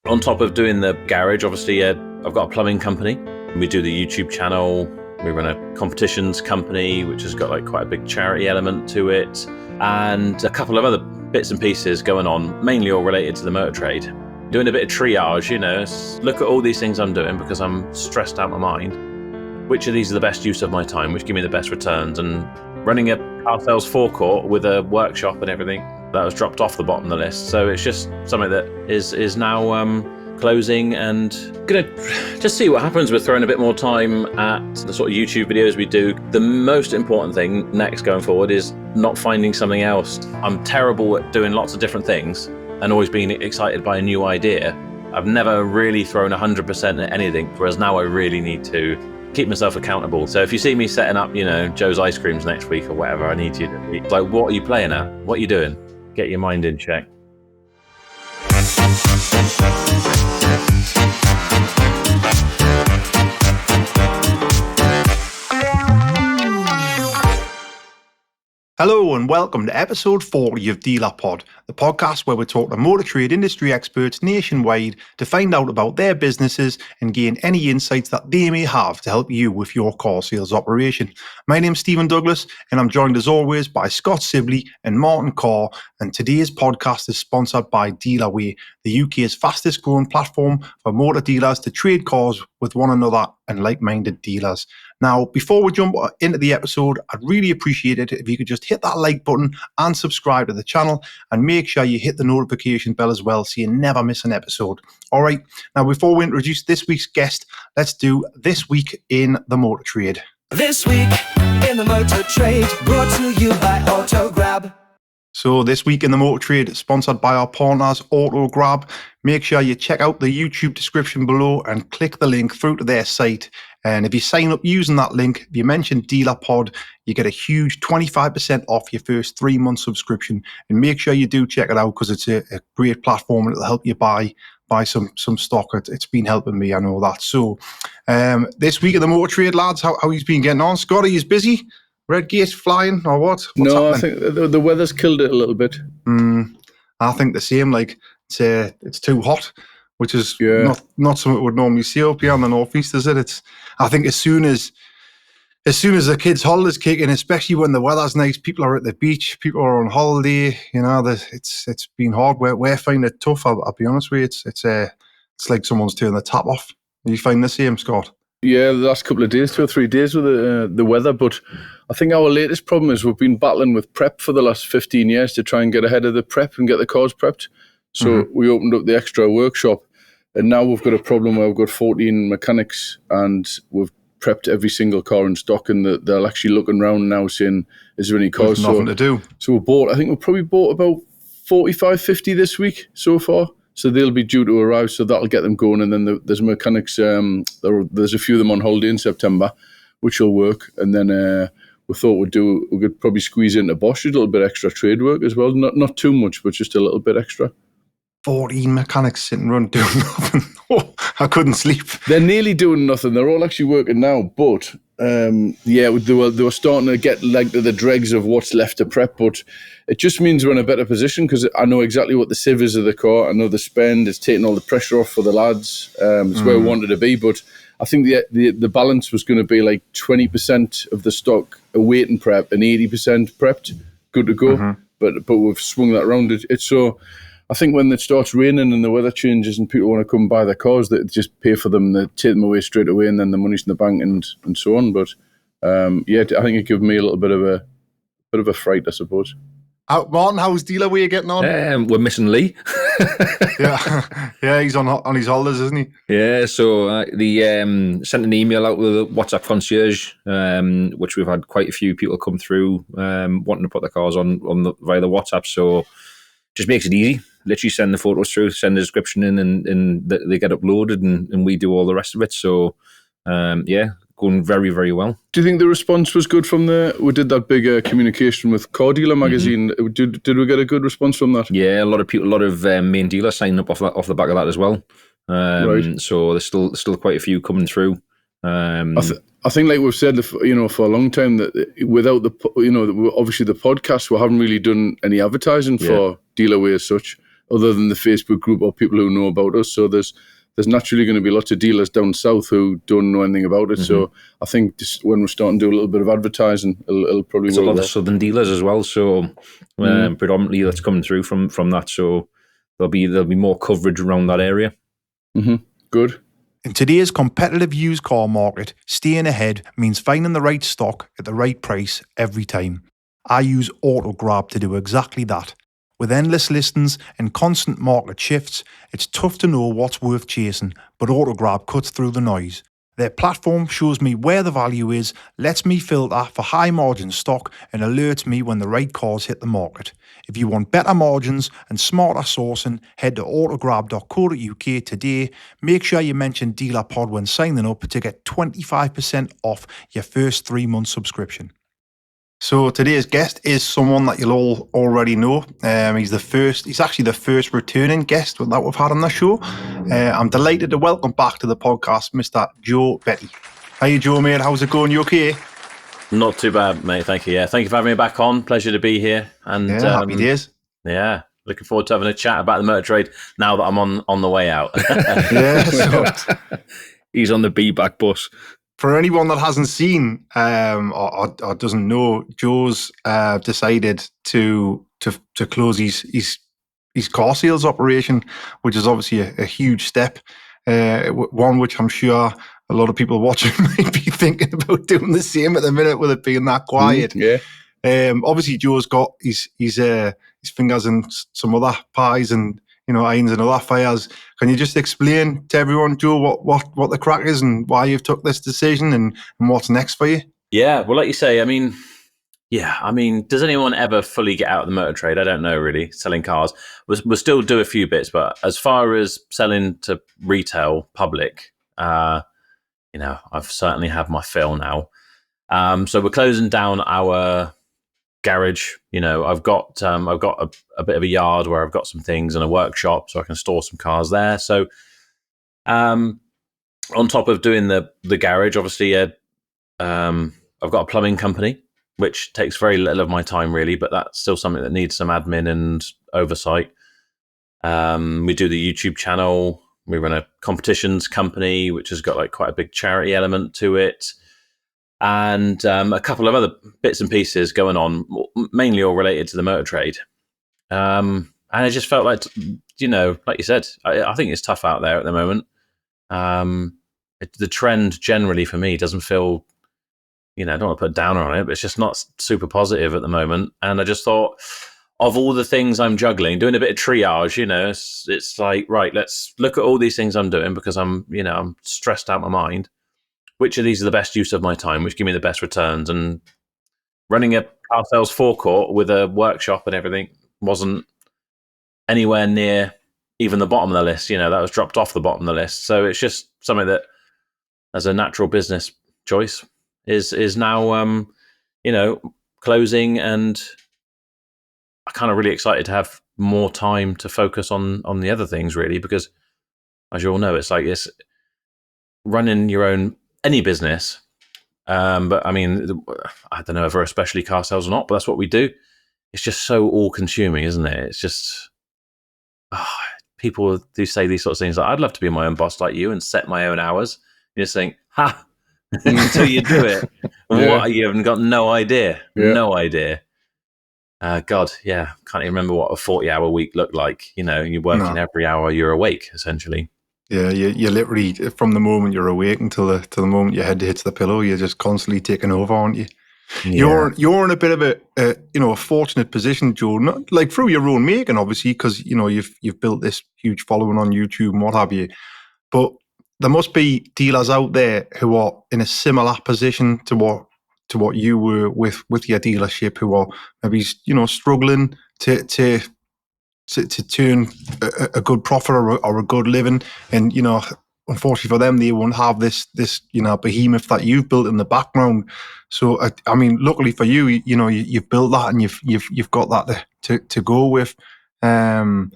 On top of doing the garage, obviously, I've got a plumbing company. We do the YouTube channel. We run a competitions company, which has got quite a big charity element to it, and a couple of other bits and pieces going on, mainly all related to the motor trade. Doing a bit of triage, look at all these things I'm doing because I'm stressed out my mind. Which of these are the best use of my time, which give me the best returns, and running a car sales forecourt with a workshop and everything, that was dropped off the bottom of the list. So it's just something that is now closing, and gonna just see what happens with throwing a bit more time at the sort of YouTube videos we do. The most important thing next going forward is not finding something else. I'm terrible at doing lots of different things and always being excited by a new idea. I've never really thrown 100% at anything, whereas now I really need to keep myself accountable. So if you see me setting up, Joe's Ice Creams next week or whatever, I need you to be like, what are you playing at? What are you doing? Get your mind in check. Hello and welcome to episode 40 of Dealer Pod, the podcast where we talk to motor trade industry experts nationwide to find out about their businesses and gain any insights that they may have to help you with your car sales operation. My name's Stephen Douglas and I'm joined as always by Scott Sibley and Martin Carr, and today's podcast is sponsored by Dealerway, the UK's fastest growing platform for motor dealers to trade cars with one another and like-minded dealers. Now, before we jump into the episode, I'd really appreciate it if you could just hit that like button and subscribe to the channel, and make sure you hit the notification bell as well so you never miss an episode. All right, now before we introduce this week's guest, let's do This Week in the Motor Trade. This Week in the Motor Trade, brought to you by AutoGrab. So this week in the motor trade, sponsored by our partners AutoGrab. Make sure you check out the YouTube description below and click the link through to their site. And if you sign up using that link, if you mention DealerPod, you get a huge 25% off your first 3-month subscription. And make sure you do check it out because it's a great platform and it'll help you buy some stock. It's been helping me, I know that. So this week in the motor trade, lads, how he's been getting on? Scotty, he's busy? Redgate flying or what? What's happening? I think the weather's killed it a little bit. I think the same. It's too hot, which is not something we would normally see up here in the northeast, is it? I think as soon as the kids' holidays kick in, especially when the weather's nice, people are at the beach, people are on holiday. It's been hard. We're finding it tough. I'll be honest with you. It's like someone's turning the tap off. Are you finding the same, Scott? Yeah, the last couple of days, 2 or 3 days with the weather, but I think our latest problem is we've been battling with prep for the last 15 years to try and get ahead of the prep and get the cars prepped. So we opened up the extra workshop, and now we've got a problem where we've got 14 mechanics and we've prepped every single car in stock, and they're actually looking around now saying, is there any cars? There's nothing to do. So we probably bought about 45, 50 this week so far. So they'll be due to arrive, so that'll get them going. And then there's mechanics, there's a few of them on holiday in September, which will work. And then we thought we could probably squeeze into Bosch a little bit extra trade work as well. Not too much, but just a little bit extra. 14 mechanics sitting around doing nothing. I couldn't sleep. They're nearly doing nothing. They're all actually working now, but they were starting to get to the dregs of what's left to prep. But it just means we're in a better position because I know exactly what the sieve is of the car. I know the spend. It's taking all the pressure off for the lads. It's where we wanted to be. But I think the balance was going to be 20% of the stock awaiting prep and 80% prepped, good to go. But we've swung that around. It's so. I think when it starts raining and the weather changes and people want to come buy their cars, they just pay for them, they take them away straight away, and then the money's in the bank and so on. But I think it gave me a little bit of a fright, I suppose. Martin, how's Dealerway getting on? We're missing Lee. yeah, he's on his holidays, isn't he? Yeah, so sent an email out with a WhatsApp concierge, which we've had quite a few people come through wanting to put their cars on via the WhatsApp. So just makes it easy. Literally send the photos through, send the description in, and they get uploaded, and we do all the rest of it. So, going very, very well. Do you think the response was good from we did that big communication with Car Dealer magazine? Did we get a good response from that? Yeah, a lot of main dealers signing up off the back of that as well. Right. So there's still quite a few coming through. I think, like we've said, for a long time, that without obviously the podcast, we haven't really done any advertising for Dealerway as such. other than the Facebook group or people who know about us. So there's naturally going to be lots of dealers down south who don't know anything about it. So I think when we're starting to do a little bit of advertising, it'll probably There's a work lot well. of southern dealers as well, so predominantly that's coming through from that. So there'll be more coverage around that area. Good. In today's competitive used car market, staying ahead means finding the right stock at the right price every time. I use AutoGrab to do exactly that. With endless listings and constant market shifts, it's tough to know what's worth chasing, but AutoGrab cuts through the noise. Their platform shows me where the value is, lets me filter for high margin stock, and alerts me when the right cars hit the market. If you want better margins and smarter sourcing, head to autograb.co.uk today. Make sure you mention DealerPod when signing up to get 25% off your first 3-month subscription. So today's guest is someone that you'll all already know. He's actually the first returning guest that we've had on the show. I'm delighted to welcome back to the podcast, Mr. Joe Betty. How you, Joe, mate? How's it going? You okay? Not too bad, mate. Thank you. Yeah, thank you for having me back on. Pleasure to be here. And Happy days. Yeah, looking forward to having a chat about the motor trade now that I'm on the way out. So He's on the B-back bus. for anyone that hasn't seen or doesn't know, Joe's decided to close his car sales operation, which is obviously a huge step. One which I'm sure a lot of people watching might be thinking about doing the same at the minute with it being that quiet. Obviously, Joe's got his fingers in some other pies and irons and other fires. Can you just explain to everyone, Joe, what the crack is and why you've took this decision and what's next for you? Yeah, well, like you say, I mean, does anyone ever fully get out of the motor trade? I don't know, really, selling cars. We'll still do a few bits, but as far as selling to retail, public, I've certainly had my fill now. So we're closing down our garage. I've got a bit of a yard where I've got some things and a workshop, so I can store some cars there. So, on top of doing the garage, obviously, I've got a plumbing company, which takes very little of my time, really, but that's still something that needs some admin and oversight. We do the YouTube channel. We run a competitions company, which has got quite a big charity element to it. And a couple of other bits and pieces going on, mainly all related to the motor trade. And I just felt like, like you said, I think it's tough out there at the moment. The trend generally for me doesn't feel, I don't want to put a downer on it, but it's just not super positive at the moment. And I just thought, of all the things I'm juggling, doing a bit of triage, it's like, right, let's look at all these things I'm doing because I'm stressed out my mind. Which of these are the best use of my time, which give me the best returns? And running a car sales forecourt with a workshop and everything wasn't anywhere near even the bottom of the list. That was dropped off the bottom of the list. So it's just something that, as a natural business choice, is now closing, and I'm kind of really excited to have more time to focus on the other things, really, because as you all know, it's running your own any business, but I mean, I don't know if we're especially car sales or not, but that's what we do. It's just so all-consuming, isn't it? It's just people do say these sorts of things like, I'd love to be my own boss like you and set my own hours. You just think, until you do it. What, you haven't got no idea. No idea. God, yeah, can't even remember what a 40-hour week looked like. You're working every hour you're awake, essentially. Yeah, you literally, from the moment you're awake until the moment your head hits the pillow, you're just constantly taking over, aren't you? Yeah. You're in a bit of a fortunate position, Joe, not like through your own making, obviously, because you've built this huge following on YouTube and what have you. But there must be dealers out there who are in a similar position to what you were with your dealership, who are maybe struggling to turn a good profit or a good living, and unfortunately for them, they won't have this behemoth that you've built in the background. So I mean, luckily for you, you've built that and you've got that to go with. I'm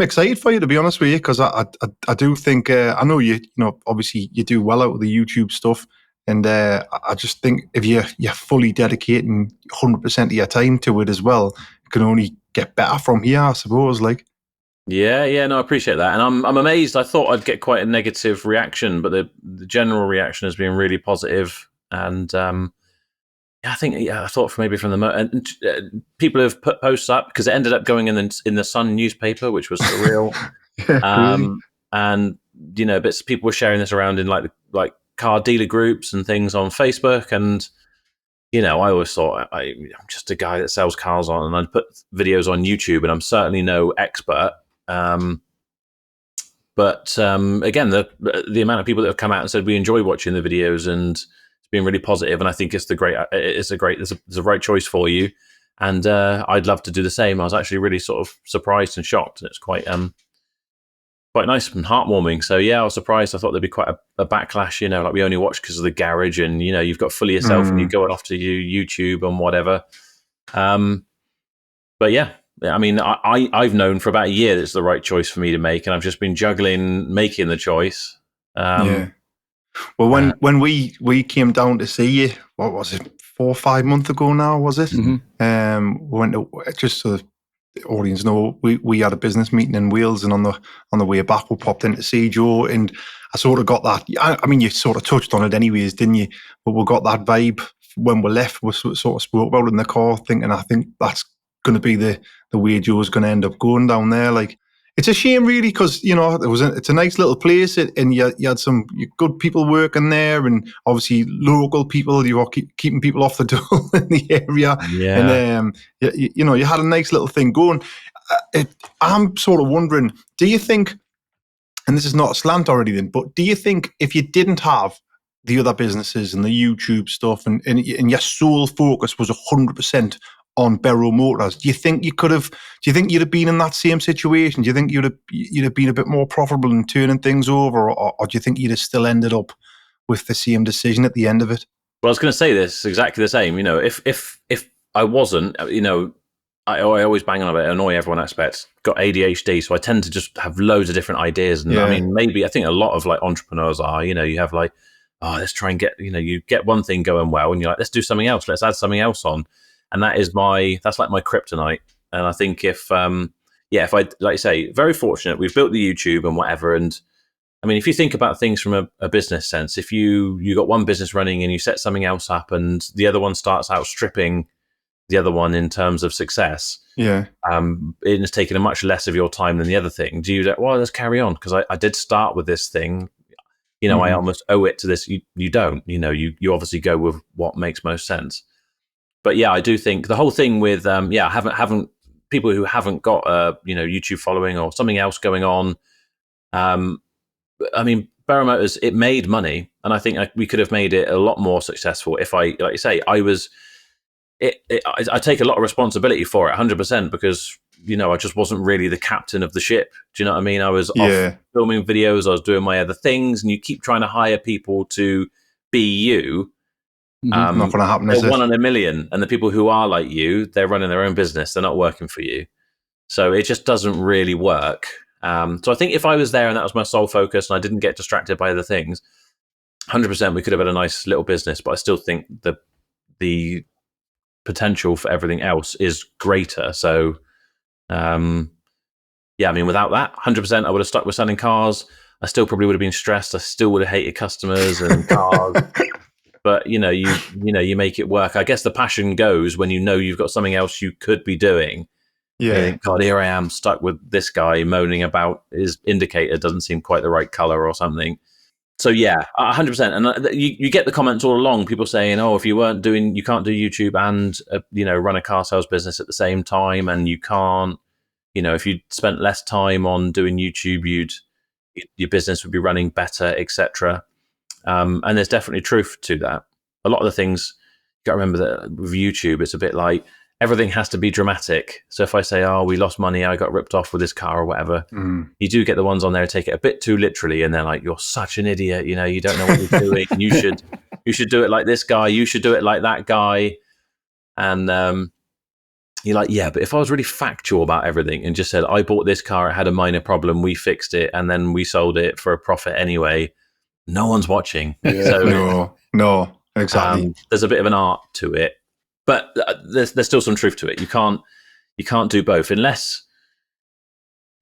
excited for you, to be honest with you, because I do think I know you obviously you do well out of the YouTube stuff. And I just think if you're fully dedicating 100% of your time to it as well, it can only get better from here, I suppose. Like, Yeah, no, I appreciate that, and I'm amazed. I thought I'd get quite a negative reaction, but the general reaction has been really positive, and I think I thought maybe from people have put posts up because it ended up going in the Sun newspaper, which was surreal. crazy. And bits people were sharing this around in like car dealer groups and things on Facebook, and I always thought I'm just a guy that sells cars on, and I'd put videos on YouTube, and I'm certainly no expert. But again, the amount of people that have come out and said we enjoy watching the videos, and it's been really positive, and I think it's a right choice for you, and I'd love to do the same. I was actually really sort of surprised and shocked, and it's quite nice and heartwarming. So yeah, I was surprised. I thought there'd be quite a backlash, like we only watch because of the garage, and you've got fully yourself and you go off to YouTube and whatever. But yeah, I mean, I've known for about a year that it's the right choice for me to make, and I've just been juggling making the choice. Yeah. Well, when we came down to see you, what was it, 4 or 5 months ago now? Was it? Mm-hmm. We went to, just so the audience know, we had a business meeting in Wales, and on the way back we popped in to see Joe, and I sort of got that. I mean, you sort of touched on it anyways, didn't you? But we got that vibe when we left. We sort of spoke about it in the car, thinking I think that's going to be the way Joe's going to end up going down there. Like, it's a shame, really, because it's a nice little place, and you had some good people working there, and obviously local people. You were keeping people off the dole in the area, and you had a nice little thing going. I'm sort of wondering, do you think, and this is not a slant or anything, but do you think if you didn't have the other businesses and the YouTube stuff, and your sole focus was 100% on Berrow Motors, do you think you'd have been in that same situation? Do you think you'd have been a bit more profitable in turning things over, or do you think you'd have still ended up with the same decision at the end of it? Well, I was going to say this exactly the same. If I wasn't, I always bang on about it, annoy everyone. I expect got ADHD, so I tend to just have loads of different ideas. And I mean, maybe I think a lot of like entrepreneurs are. You have like, let's try and get you get one thing going well, and you're like, let's do something else. Let's add something else on. And that's like my kryptonite. And I think if I, like you say, very fortunate, we've built the YouTube and whatever. And I mean, if you think about things from a business sense, if you got one business running and you set something else up and the other one starts outstripping the other one in terms of success, it has taken a much less of your time than the other thing. Do you like, well, let's carry on, because I did start with this thing. I almost owe it to this. You don't. You obviously go with what makes most sense. But yeah, I do think the whole thing with haven't people who haven't got a YouTube following or something else going on. I mean, Berrow Motors, it made money, and I think we could have made it a lot more successful if I take a lot of responsibility for it, 100%, because I just wasn't really the captain of the ship. Do you know what I mean? I was off filming videos, I was doing my other things, and you keep trying to hire people to be you. Not going to happen, is it? 1 in a million, and the people who are like you, they're running their own business. They're not working for you, so it just doesn't really work. So I think if I was there and that was my sole focus, and I didn't get distracted by other things, 100%, we could have had a nice little business. But I still think the potential for everything else is greater. So, I mean, without that, 100%, I would have stuck with selling cars. I still probably would have been stressed. I still would have hated customers and cars. But you make it work. I guess the passion goes when you've got something else you could be doing. Yeah. You think, God, here I am stuck with this guy moaning about his indicator doesn't seem quite the right color or something. So yeah, 100%. And you get the comments all along, people saying, "Oh, if you can't do YouTube and run a car sales business at the same time, and you can't, if you spent less time on doing YouTube, your business would be running better, etc." And there's definitely truth to that. A lot of the things, you got to remember that with YouTube, it's a bit like everything has to be dramatic. So if I say, "Oh, we lost money, I got ripped off with this car," or whatever, you do get the ones on there who take it a bit too literally, and they're like, "You're such an idiot. You don't know what you're doing. You should do it like this guy. You should do it like that guy." And you're like, "Yeah, but if I was really factual about everything and just said, I bought this car, it had a minor problem, we fixed it, and then we sold it for a profit anyway," no one's watching. Yeah. So, no, exactly. There's a bit of an art to it, but there's still some truth to it. You can't You can't do both unless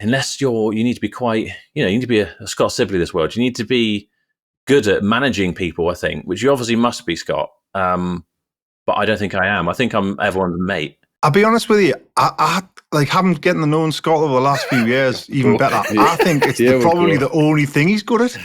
you need to be quite, you need to be a Scott Sibley of this world. You need to be good at managing people, I think, which you obviously must be, Scott. But I don't think I am. I think I'm everyone's mate. I'll be honest with you. I like having getting to know Scott over the last few years even better. I think it's probably the only thing he's good at.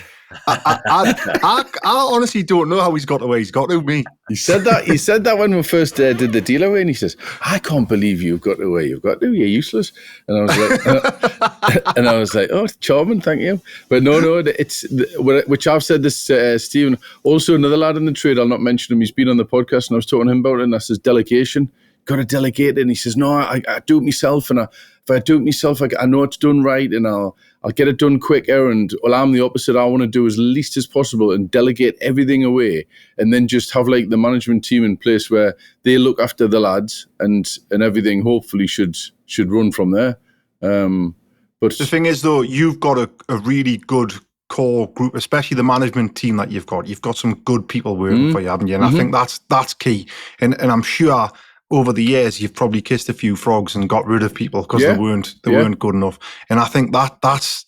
I honestly don't know how he's got to where he's got to me. He said that when we first did the Dealerway, and he says, "I can't believe you've got to where you've got to. You're useless." And I was like, "Oh, charming, thank you." But no, it's which I've said this to Stephen. Also, another lad in the trade, I'll not mention him. He's been on the podcast, and I was talking to him about it. And that's his delegation. Got to delegate it. And he says, "No, I do it myself, and if I do it myself, I know it's done right, and I'll get it done quicker." And well, I'm the opposite. I want to do as least as possible and delegate everything away, and then just have like the management team in place where they look after the lads, and everything hopefully should run from there. But the thing is, though, you've got a really good core group, especially the management team that you've got. You've got some good people working for you, haven't you? And I think that's key. And I'm sure over the years, you've probably kissed a few frogs and got rid of people because they weren't good enough. And I think that's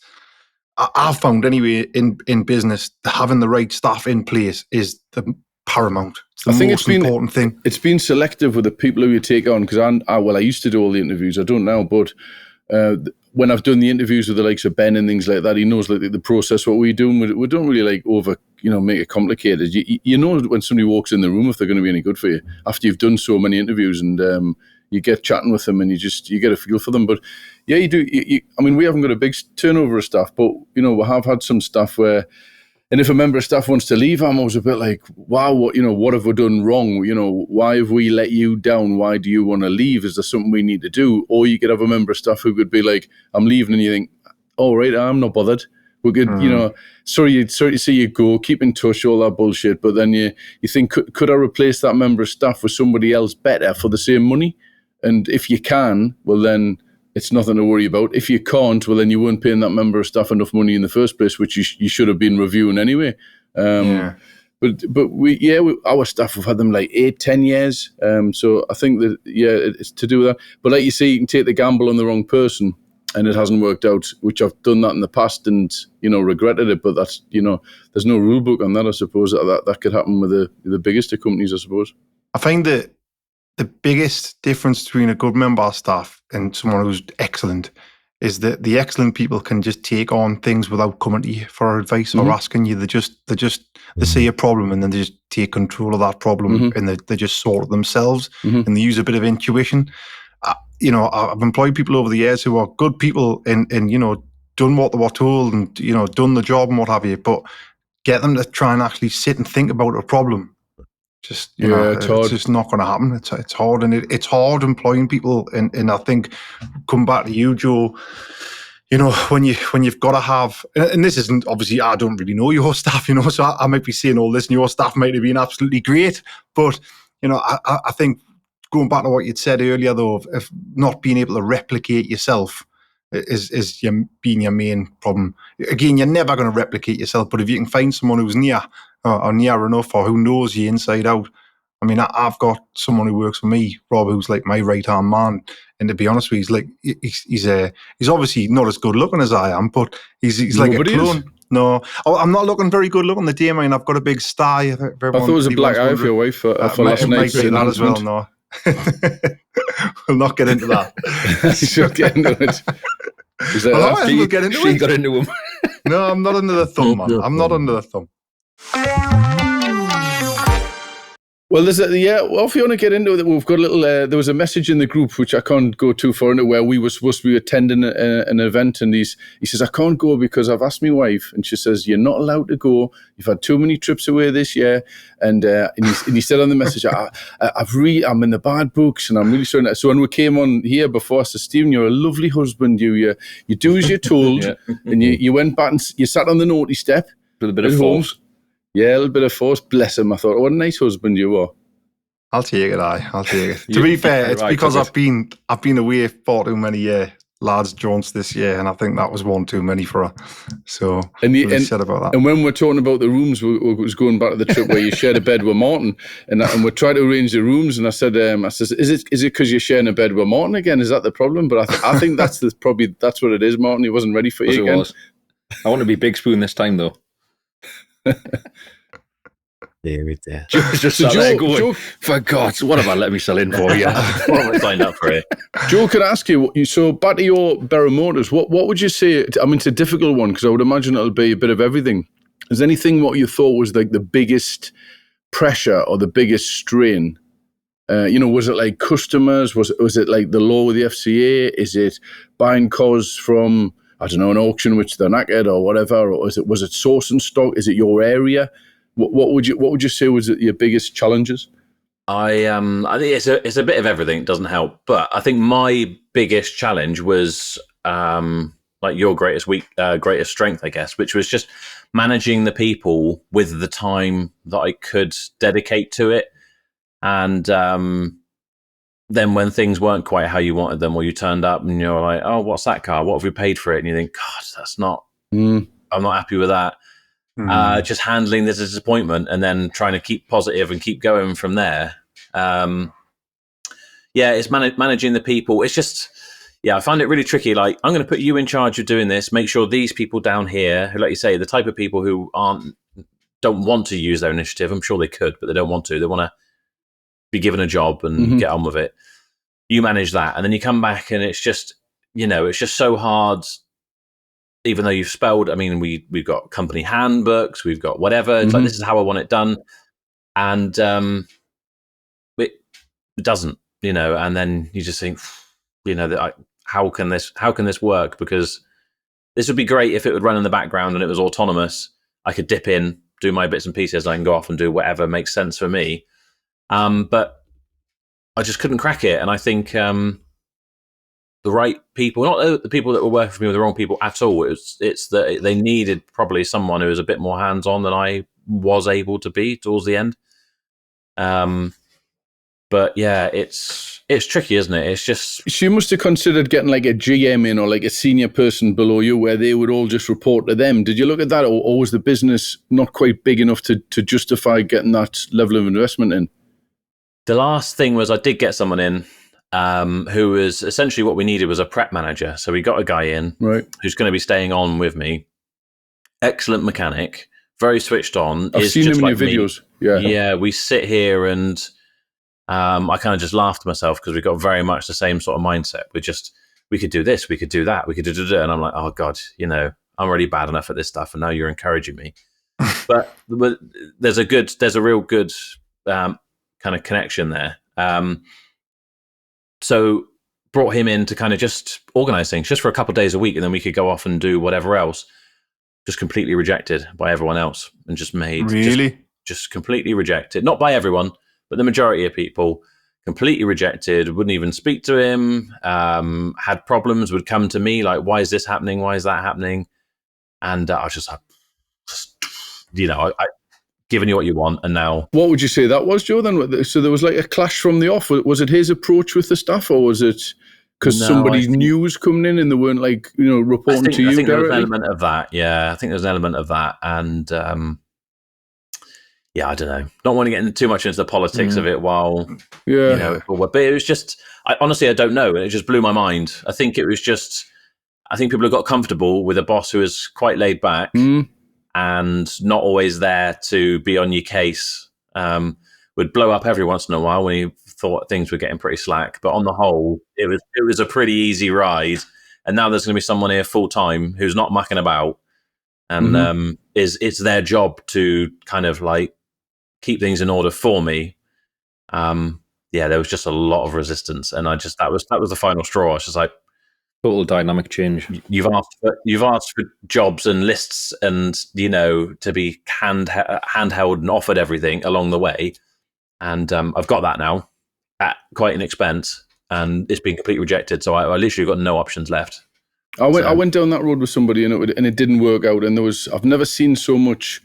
I've found anyway in business, having the right staff in place is the paramount. It's the most important thing. It's been selective with the people who you take on, because I used to do all the interviews. I don't now, but when I've done the interviews with the likes of Ben and things like that, he knows like the process. What we do, we don't really like make it complicated. You know when somebody walks in the room if they're going to be any good for you after you've done so many interviews, and you get chatting with them and you get a feel for them. But yeah, you do. I mean, we haven't got a big turnover of staff, but we have had some staff where. And if a member of staff wants to leave, I'm always a bit like, wow, what have we done wrong? Why have we let you down? Why do you want to leave? Is there something we need to do? Or you could have a member of staff who could be like, I'm leaving, and you think, oh, right, I'm not bothered. We could, sorry to see you go, keep in touch, all that bullshit. But then you think, could I replace that member of staff with somebody else better for the same money? And if you can, well, then it's nothing to worry about. If you can't, well, then you weren't paying that member of staff enough money in the first place, which you should have been reviewing anyway. But our staff have had them like 8-10 years. So I think that, it's to do with that. But like you say, you can take the gamble on the wrong person and it hasn't worked out, which I've done that in the past and, regretted it. But that's, there's no rule book on that, I suppose. That could happen with the biggest of companies, I suppose. I find that the biggest difference between a good member of staff and someone who's excellent is that the excellent people can just take on things without coming to you for advice or asking you. They see a problem and then they just take control of that problem and they just sort it themselves and they use a bit of intuition. I've employed people over the years who are good people and done what they were told and done the job and what have you, but get them to try and actually sit and think about a problem. It's just not going to happen. It's hard, and it's hard employing people. And I think, come back to you, Joe. When you've got to have, and this isn't obviously, I don't really know your staff, so I might be saying all this, and your staff might have been absolutely great. But I think going back to what you'd said earlier, though, of not being able to replicate yourself is being your main problem. Again, you're never going to replicate yourself, but if you can find someone who's near enough or who knows you inside out. I mean, I've got someone who works for me, Rob, who's like my right-hand man, and to be honest with you, he's obviously not as good looking as I am, but he's like a clone. No, I'm not looking very good looking today, man. I've got a big sty. I thought it was a black eye for your wife for last night's that as well. No, we'll not get into that. She'll get into it. We'll get into it. Got into him. No, I'm not under the thumb, man. I'm not under the thumb. Well, if you want to get into it, we've got a little, there was a message in the group, which I can't go too far into, where we were supposed to be attending an event, and he says, I can't go because I've asked my wife, and she says, you're not allowed to go. You've had too many trips away this year. And he said on the message, I'm in the bad books, and I'm really sorry. So when we came on here before, I said, Stephen, you're a lovely husband. You do as you're told, and you went back and you sat on the naughty step. With a bit of force. Yeah, a little bit of force. Bless him. I thought, what a nice husband you are. I'll take it. I'll take it. To be fair, it's because I've been away for too many lads jaunts this year, and I think that was one too many for her. So, And said about that. And when we're talking about the rooms, we was going back to the trip where you shared a bed with Martin, and we're trying to arrange the rooms. And I said, is it because you're sharing a bed with Martin again? Is that the problem? But I think that's probably what it is, Martin. He wasn't ready for you again. Was. I want to be Big Spoon this time, though. There. Just sat there going, for God, what have I let myself in for? Yeah, what have I signed up for it? Joe, could I ask you, so back to your Berrow Motors, what would you say, I mean, it's a difficult one because I would imagine it'll be a bit of everything. Is there anything what you thought was like the biggest pressure or the biggest strain? Was it like customers? Was it like the law with the FCA? Is it buying cars from, I don't know, an auction which they're knackered or whatever? Or was it sourcing stock? Is it your area? What would you say was your biggest challenges? I think it's a bit of everything. It doesn't help, but I think my biggest challenge was like your greatest strength, I guess, which was just managing the people with the time that I could dedicate to it. And then when things weren't quite how you wanted them, or you turned up and you're like, oh, what's that car? What have we paid for it? And you think, God, that's not. I'm not happy with that. Just handling the disappointment and then trying to keep positive and keep going from there. It's managing the people. It's just, I find it really tricky. Like, I'm going to put you in charge of doing this. Make sure these people down here, who, like you say, the type of people who don't want to use their initiative. I'm sure they could, but they don't want to. They want to be given a job and get on with it. You manage that, and then you come back, and it's just, it's just so hard. Even though you've spelled, I mean, we've got company handbooks, we've got whatever. It's like, this is how I want it done. And it doesn't, and then you just think, how can this work? Because this would be great if it would run in the background and it was autonomous. I could dip in, do my bits and pieces, and I can go off and do whatever makes sense for me. But I just couldn't crack it. And I think the right people, not the people that were working for me were the wrong people at all. It's that they needed probably someone who was a bit more hands-on than I was able to be towards the end. But yeah, it's tricky, isn't it? It's just... So you must have considered getting like a GM in or like a senior person below you where they would all just report to them. Did you look at that, or was the business not quite big enough to justify getting that level of investment in? The last thing was I did get someone in who was essentially what we needed was a prep manager. So we got a guy in who's going to be staying on with me. Excellent mechanic, very switched on. I've seen him in your videos. Yeah, we sit here and I kind of just laughed to myself because we got very much the same sort of mindset. We could do this, we could do that, we could do. And I'm like, oh God, I'm already bad enough at this stuff, and now you're encouraging me. but there's a real good kind of connection there. So brought him in to kind of just organize things just for a couple of days a week, and then we could go off and do whatever else. Just completely rejected by everyone else, and just made just completely rejected. Not by everyone, but the majority of people completely rejected. Wouldn't even speak to him. Had problems. Would come to me like, "Why is this happening? Why is that happening?" And I was just like, I given you what you want, and now... What would you say that was, Joe, then? So there was like a clash from the off. Was it his approach with the staff, or was it because somebody new was coming in and they weren't like, reporting to you directly? I think there was an element of that, yeah. I think there's an element of that, and I don't know. Don't want to get too much into the politics of it while, but it was just, honestly, I don't know. It just blew my mind. I think people have got comfortable with a boss who is quite laid back, and not always there to be on your case. Would blow up every once in a while when he thought things were getting pretty slack. But on the whole, it was a pretty easy ride. And now there's going to be someone here full time who's not mucking about, and it's their job to kind of like keep things in order for me. There was just a lot of resistance, and that was the final straw. I was just like, total dynamic change. You've asked for jobs and lists, and to be handheld and offered everything along the way, and I've got that now at quite an expense, and it's been completely rejected. So I literally got no options left. I went down that road with somebody, and it didn't work out. And I've never seen so much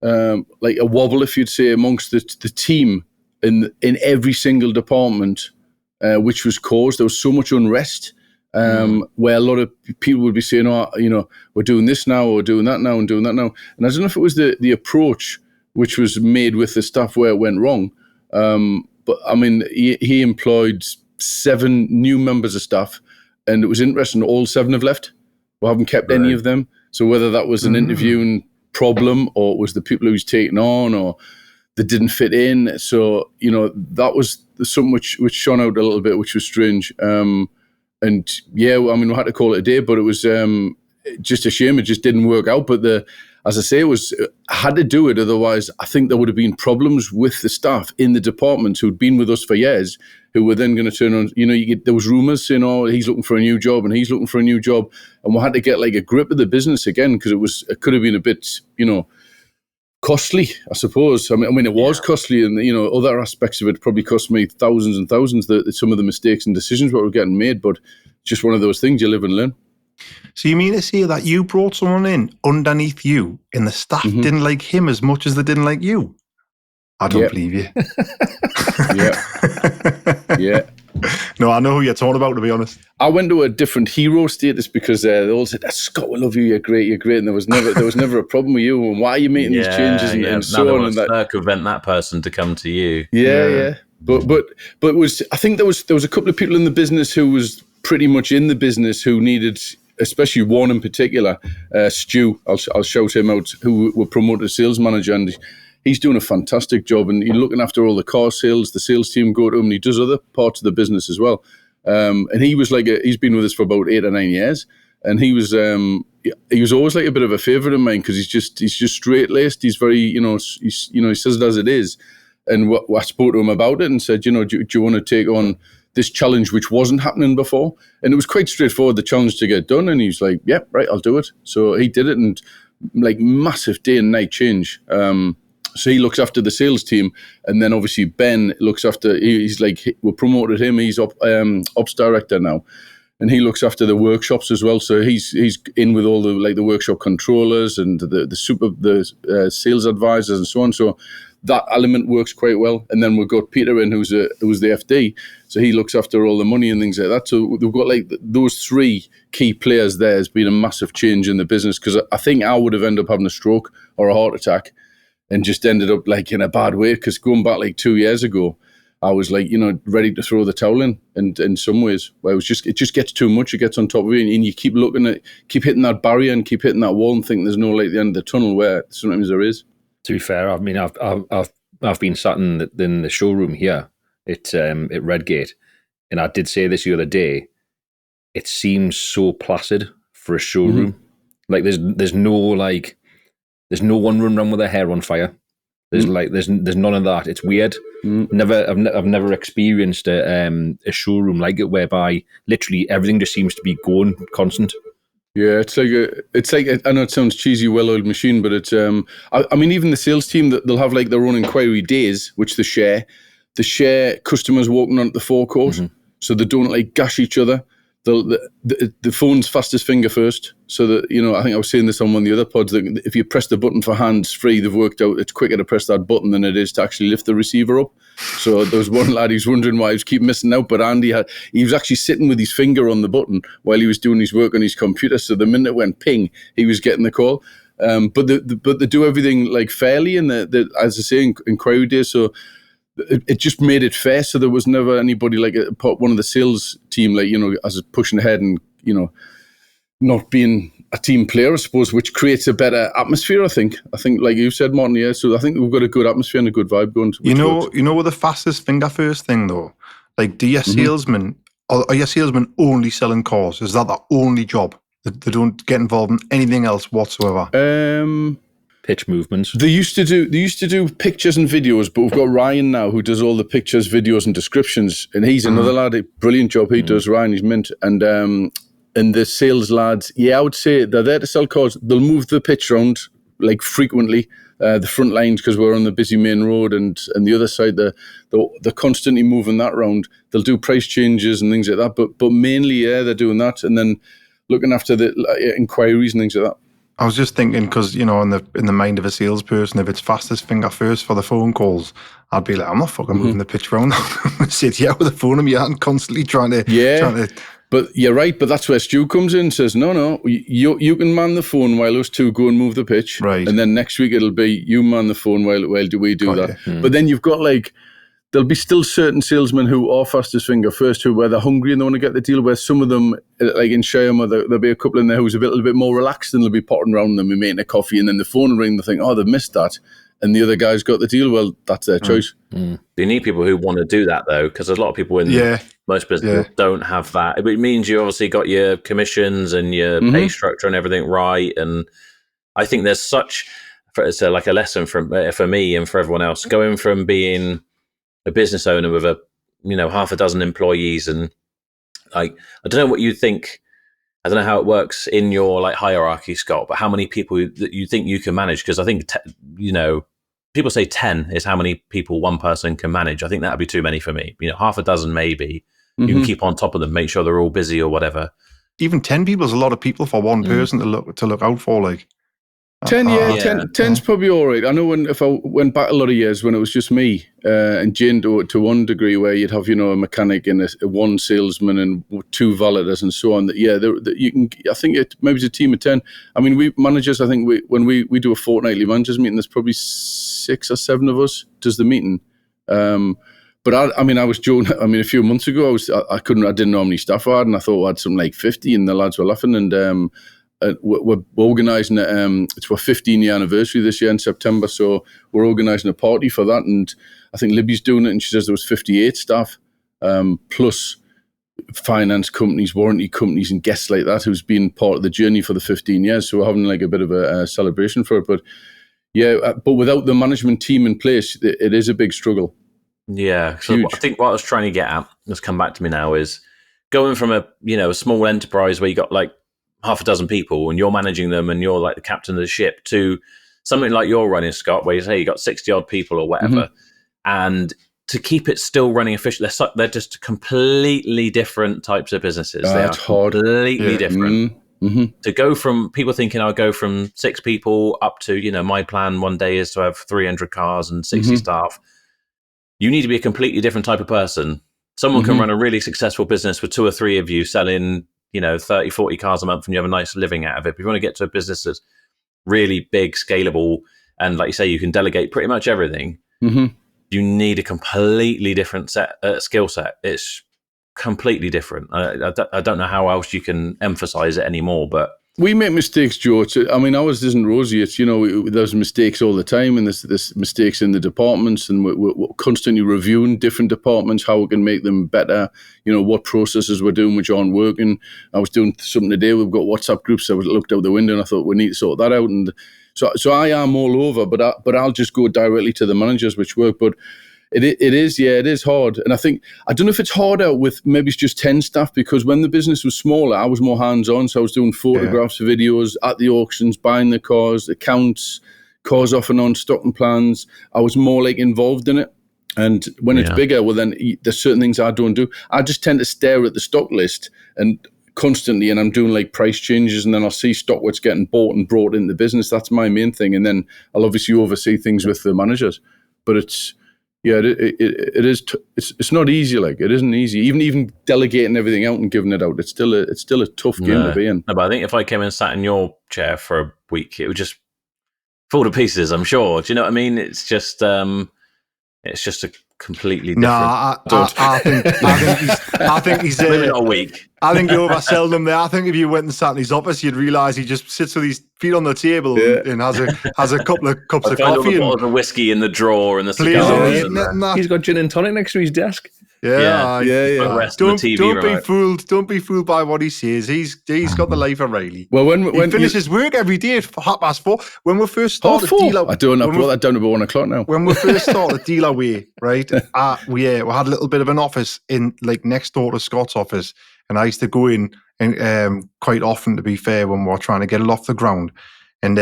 like a wobble, if you'd say, amongst the team in every single department, which was caused. There was so much unrest. where a lot of people would be saying, "Oh, we're doing this now, or we're doing that now, and doing that now." And I don't know if it was the approach which was made with the staff where it went wrong. But I mean, he employed 7 new members of staff, and it was interesting. All 7 have left. We haven't kept any of them. So whether that was an interviewing problem, or it was the people who was taken on, or they didn't fit in. So that was something which shone out a little bit, which was strange. And yeah, I mean, we had to call it a day, but it was just a shame. It just didn't work out. But as I say, I had to do it. Otherwise, I think there would have been problems with the staff in the department who'd been with us for years, who were then going to turn on. There was rumours saying, "Oh, he's looking for a new job, and he's looking for a new job," and we had to get like a grip of the business again, because it could have been a bit, costly, I suppose. I mean, it was costly, and other aspects of it probably cost me thousands and thousands. Some of the mistakes and decisions that were getting made, but just one of those things you live and learn. So you mean to say that you brought someone in underneath you, and the staff didn't like him as much as they didn't like you? I don't believe you. Yeah. No, I know who you're talking about, to be honest. I went to a different hero status because they all said, "Scott, we love you. You're great. You're great." And there was never a problem with you. And why are you making these changes and so on? And that circumvent that person to come to you. Yeah. But it was. I think there was a couple of people in the business who was pretty much in the business who needed, especially one in particular, Stu. I'll shout him out, who were promoted sales manager, and he's doing a fantastic job, and he's looking after all the car sales. The sales team go to him, and he does other parts of the business as well. And he was he's been with us for about 8 or 9 years, and he was always like a bit of a favourite of mine, because he's just straight laced. He's very he says it as it is. And I spoke to him about it and said, do you want to take on this challenge which wasn't happening before? And it was quite straightforward, the challenge to get done. And he's like, yeah, right, I'll do it. So he did it, and like massive day and night change. So he looks after the sales team, and then obviously Ben looks after. He's like, we promoted him. He's ops director now, and he looks after the workshops as well. So he's in with all the workshop controllers and the sales advisors and so on. So that element works quite well. And then we've got Peter in, who's the FD. So he looks after all the money and things like that. So we've got like those 3 key players there. Has been a massive change in the business, because I think I would have ended up having a stroke or a heart attack, and just ended up like in a bad way, because going back like 2 years ago, I was like, ready to throw the towel in. And in some ways, where it just gets too much. It gets on top of you, and you keep hitting that barrier and keep hitting that wall, and think there's no light at the end of the tunnel, where sometimes there is. To be fair, I mean, I've been sat in the showroom here at Redgate, and I did say this the other day. It seems so placid for a showroom. Mm-hmm. Like there's no one running around with their hair on fire. There's none of that. It's weird. I've never experienced a showroom like it, whereby literally everything just seems to be going constant. Yeah, it's like I know it sounds cheesy, well-oiled machine, but it's I mean, even the sales team, they'll have like their own inquiry days, which they share customers walking onto the forecourt, so they don't like gash each other. The phone's fastest finger first, so that I think I was saying this on one of the other pods, that if you press the button for hands free, they've worked out it's quicker to press that button than it is to actually lift the receiver up. So there was one lad who's wondering why he was keep missing out, but Andy he was actually sitting with his finger on the button while he was doing his work on his computer. So the minute it went ping, he was getting the call. But they do everything like fairly, and as I say, inquiry days. So it just made it fair. So there was never anybody like one of the sales team, as pushing ahead and, not being a team player, I suppose, which creates a better atmosphere, I think. Like you said, Martin, yeah. So I think we've got a good atmosphere and a good vibe going. With the fastest finger first thing, though, like, do your salesmen, are your salesmen only selling cars? Is that the only job? They don't get involved in anything else whatsoever? Pitch movements. They used to do pictures and videos, but we've got Ryan now, who does all the pictures, videos, and descriptions, and he's another lad. A brilliant job he does. Ryan, he's mint, and the sales lads, I would say they're there to sell cars. They'll move the pitch round like frequently, the front lines, because we're on the busy main road, and the other side they're constantly moving that round. They'll do price changes and things like that, but mainly they're doing that, and then looking after the inquiries and things like that. I was just thinking, because, in the mind of a salesperson, if it's fastest finger first for the phone calls, I'd be like, I'm not fucking moving the pitch round. I'm going to sit here with the phone in my hand, constantly trying to But you're right, but that's where Stu comes in and says, no, you can man the phone while us two go and move the pitch. Right. And then next week it'll be you man the phone while do we do that. But then you've got there'll be still certain salesmen who are fastest finger first, where they're hungry and they want to get the deal, where some of them, like in Shire, there'll be a couple in there who's a little bit more relaxed and they'll be potting around them and making a coffee, and then the phone will ring and they think, oh, they've missed that. And the other guy's got the deal. Well, that's their choice. You need people who want to do that, though, because there's a lot of people in most businesses don't have that. It means you obviously got your commissions and your pay structure and everything right. And I think there's it's like a lesson for me and for everyone else, going from being a business owner with half a dozen employees, and I don't know what you think. I don't know how it works in your hierarchy, Scott, but how many people that you think you can manage? Because I think people say 10 is how many people one person can manage. I think that would be too many for me. Half a dozen maybe. You can keep on top of them, make sure they're all busy or whatever. Even 10 people is a lot of people for one person to look out for. 10, 10's probably all right. I know if I went back a lot of years when it was just me and Jane to one degree, where you'd have, a mechanic and a one salesman and two valeters and so on. You can. I think maybe it's a team of 10. I mean, we managers. I think when we do a fortnightly managers meeting, there's probably 6 or 7 of us does the meeting. But I was joking. I mean, a few months ago, I didn't know how many staff I had, and I thought I had something like 50, and the lads were laughing. And we're organising it's our 15-year anniversary this year in September, so we're organising a party for that, and I think Libby's doing it, and she says there was 58 staff, plus finance companies, warranty companies, and guests like that who's been part of the journey for the 15 years. So we're having a bit of a celebration for it. But but without the management team in place, it is a big struggle. Yeah, so I think what I was trying to get at, let's come back to me now, is going from a small enterprise where you got half a dozen people and you're managing them and you're the captain of the ship, to something like you're running, Scott, where you say you got 60 odd people or whatever, and to keep it still running efficient. They're just completely different types of businesses. They are completely different. To go from people thinking I'll go from 6 people up to, my plan one day is to have 300 cars and 60 staff. You need to be a completely different type of person. Someone can run a really successful business with 2 or 3 of you selling 30, 40 cars a month, and you have a nice living out of it. If you want to get to a business that's really big, scalable, and like you say, you can delegate pretty much everything, you need a completely different skill set. It's completely different. I don't know how else you can emphasize it anymore, but we make mistakes, Joe. I mean, ours isn't rosy. It's, there's mistakes all the time, and there's mistakes in the departments, and we're constantly reviewing different departments, how we can make them better, what processes we're doing which aren't working. I was doing something today. We've got WhatsApp groups. I looked out the window and I thought we need to sort that out. And so I am all over, but I'll just go directly to the managers, which work. But it is hard. And I don't know if it's harder with maybe it's just 10 staff, because when the business was smaller, I was more hands-on. So I was doing photographs, videos at the auctions, buying the cars, accounts, cars off and on, stocking plans. I was more involved in it. And when it's bigger, well, then there's certain things I don't do. I just tend to stare at the stock list and constantly, and I'm doing price changes, and then I'll see stock what's getting bought and brought into the business. That's my main thing. And then I'll obviously oversee things with the managers. But it's not easy. It isn't easy. Even delegating everything out and giving it out, it's still a tough game to be in. No, but I think if I came and sat in your chair for a week, it would just fall to pieces, I'm sure. Do you know what I mean? It's just a completely different. I think he's maybe not a week. I think you oversell him there. I think if you went and sat in his office, you'd realise he just sits with his feet on the table and has a couple of cups of coffee and bottles of whiskey in the drawer and the cigars. He's got gin and tonic next to his desk. Yeah. Don't be fooled by what he says. He's got the life of Riley. Well, when he finishes work every day at 4:30. When we first started I don't know. I brought that down to about 1 o'clock now. When we first started Dealerway, right? We had a little bit of an office in next door to Scott's office, and I used to go in and quite often, to be fair, when we were trying to get it off the ground, and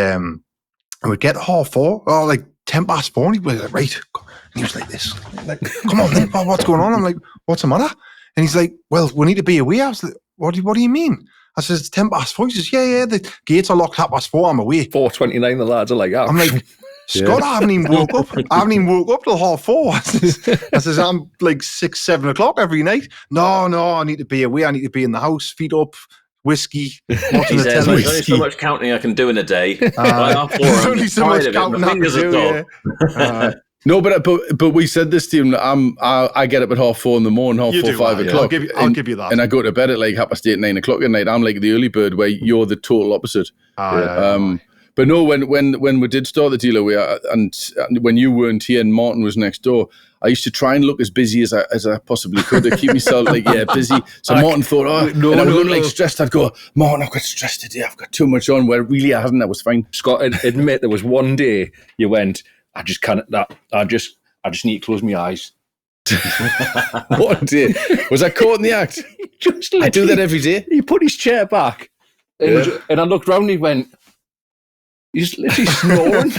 we'd get 4:30, 4:10, and he'd be like, right. And he was like this, come on, then, what's going on? I'm like, what's the matter? And he's like, well, we need to be away. I was like, what do you mean? I said, it's 4:10. He says, yeah, the gates are locked 4:30. I'm away. 4:29, the lads are like, oh. I'm like, Scott, I haven't even woke up. I haven't even woke up till 4:30. I says, I'm like 6, 7 o'clock every night. No, I need to be away. I need to be in the house, feet up, whiskey, watching He the says, telly. there's only so much counting I can do in a day. There's I'm only just so much tired of it. counting My I can fingers are do, gone. No, but we said this to him. I get up at 4:30 in the morning, You 4:30, do, 5 right, yeah. o'clock. I'll give you that. And I go to bed at like 8:30, 9 o'clock at night. I'm like the early bird, where you're the total opposite. But no, when we did start the Dealerway, and when you weren't here and Martin was next door, I used to try and look as busy as I possibly could to keep myself busy. So Martin thought, I would look like stressed. I'd go, Martin, I've got stressed today. I've got too much on. Where really I hadn't. That was fine. Scott, admit there was one day you went, I just need to close my eyes. One day. Was I caught in the act? I do that every day. He put his chair back and I looked round and he went, he's literally snoring.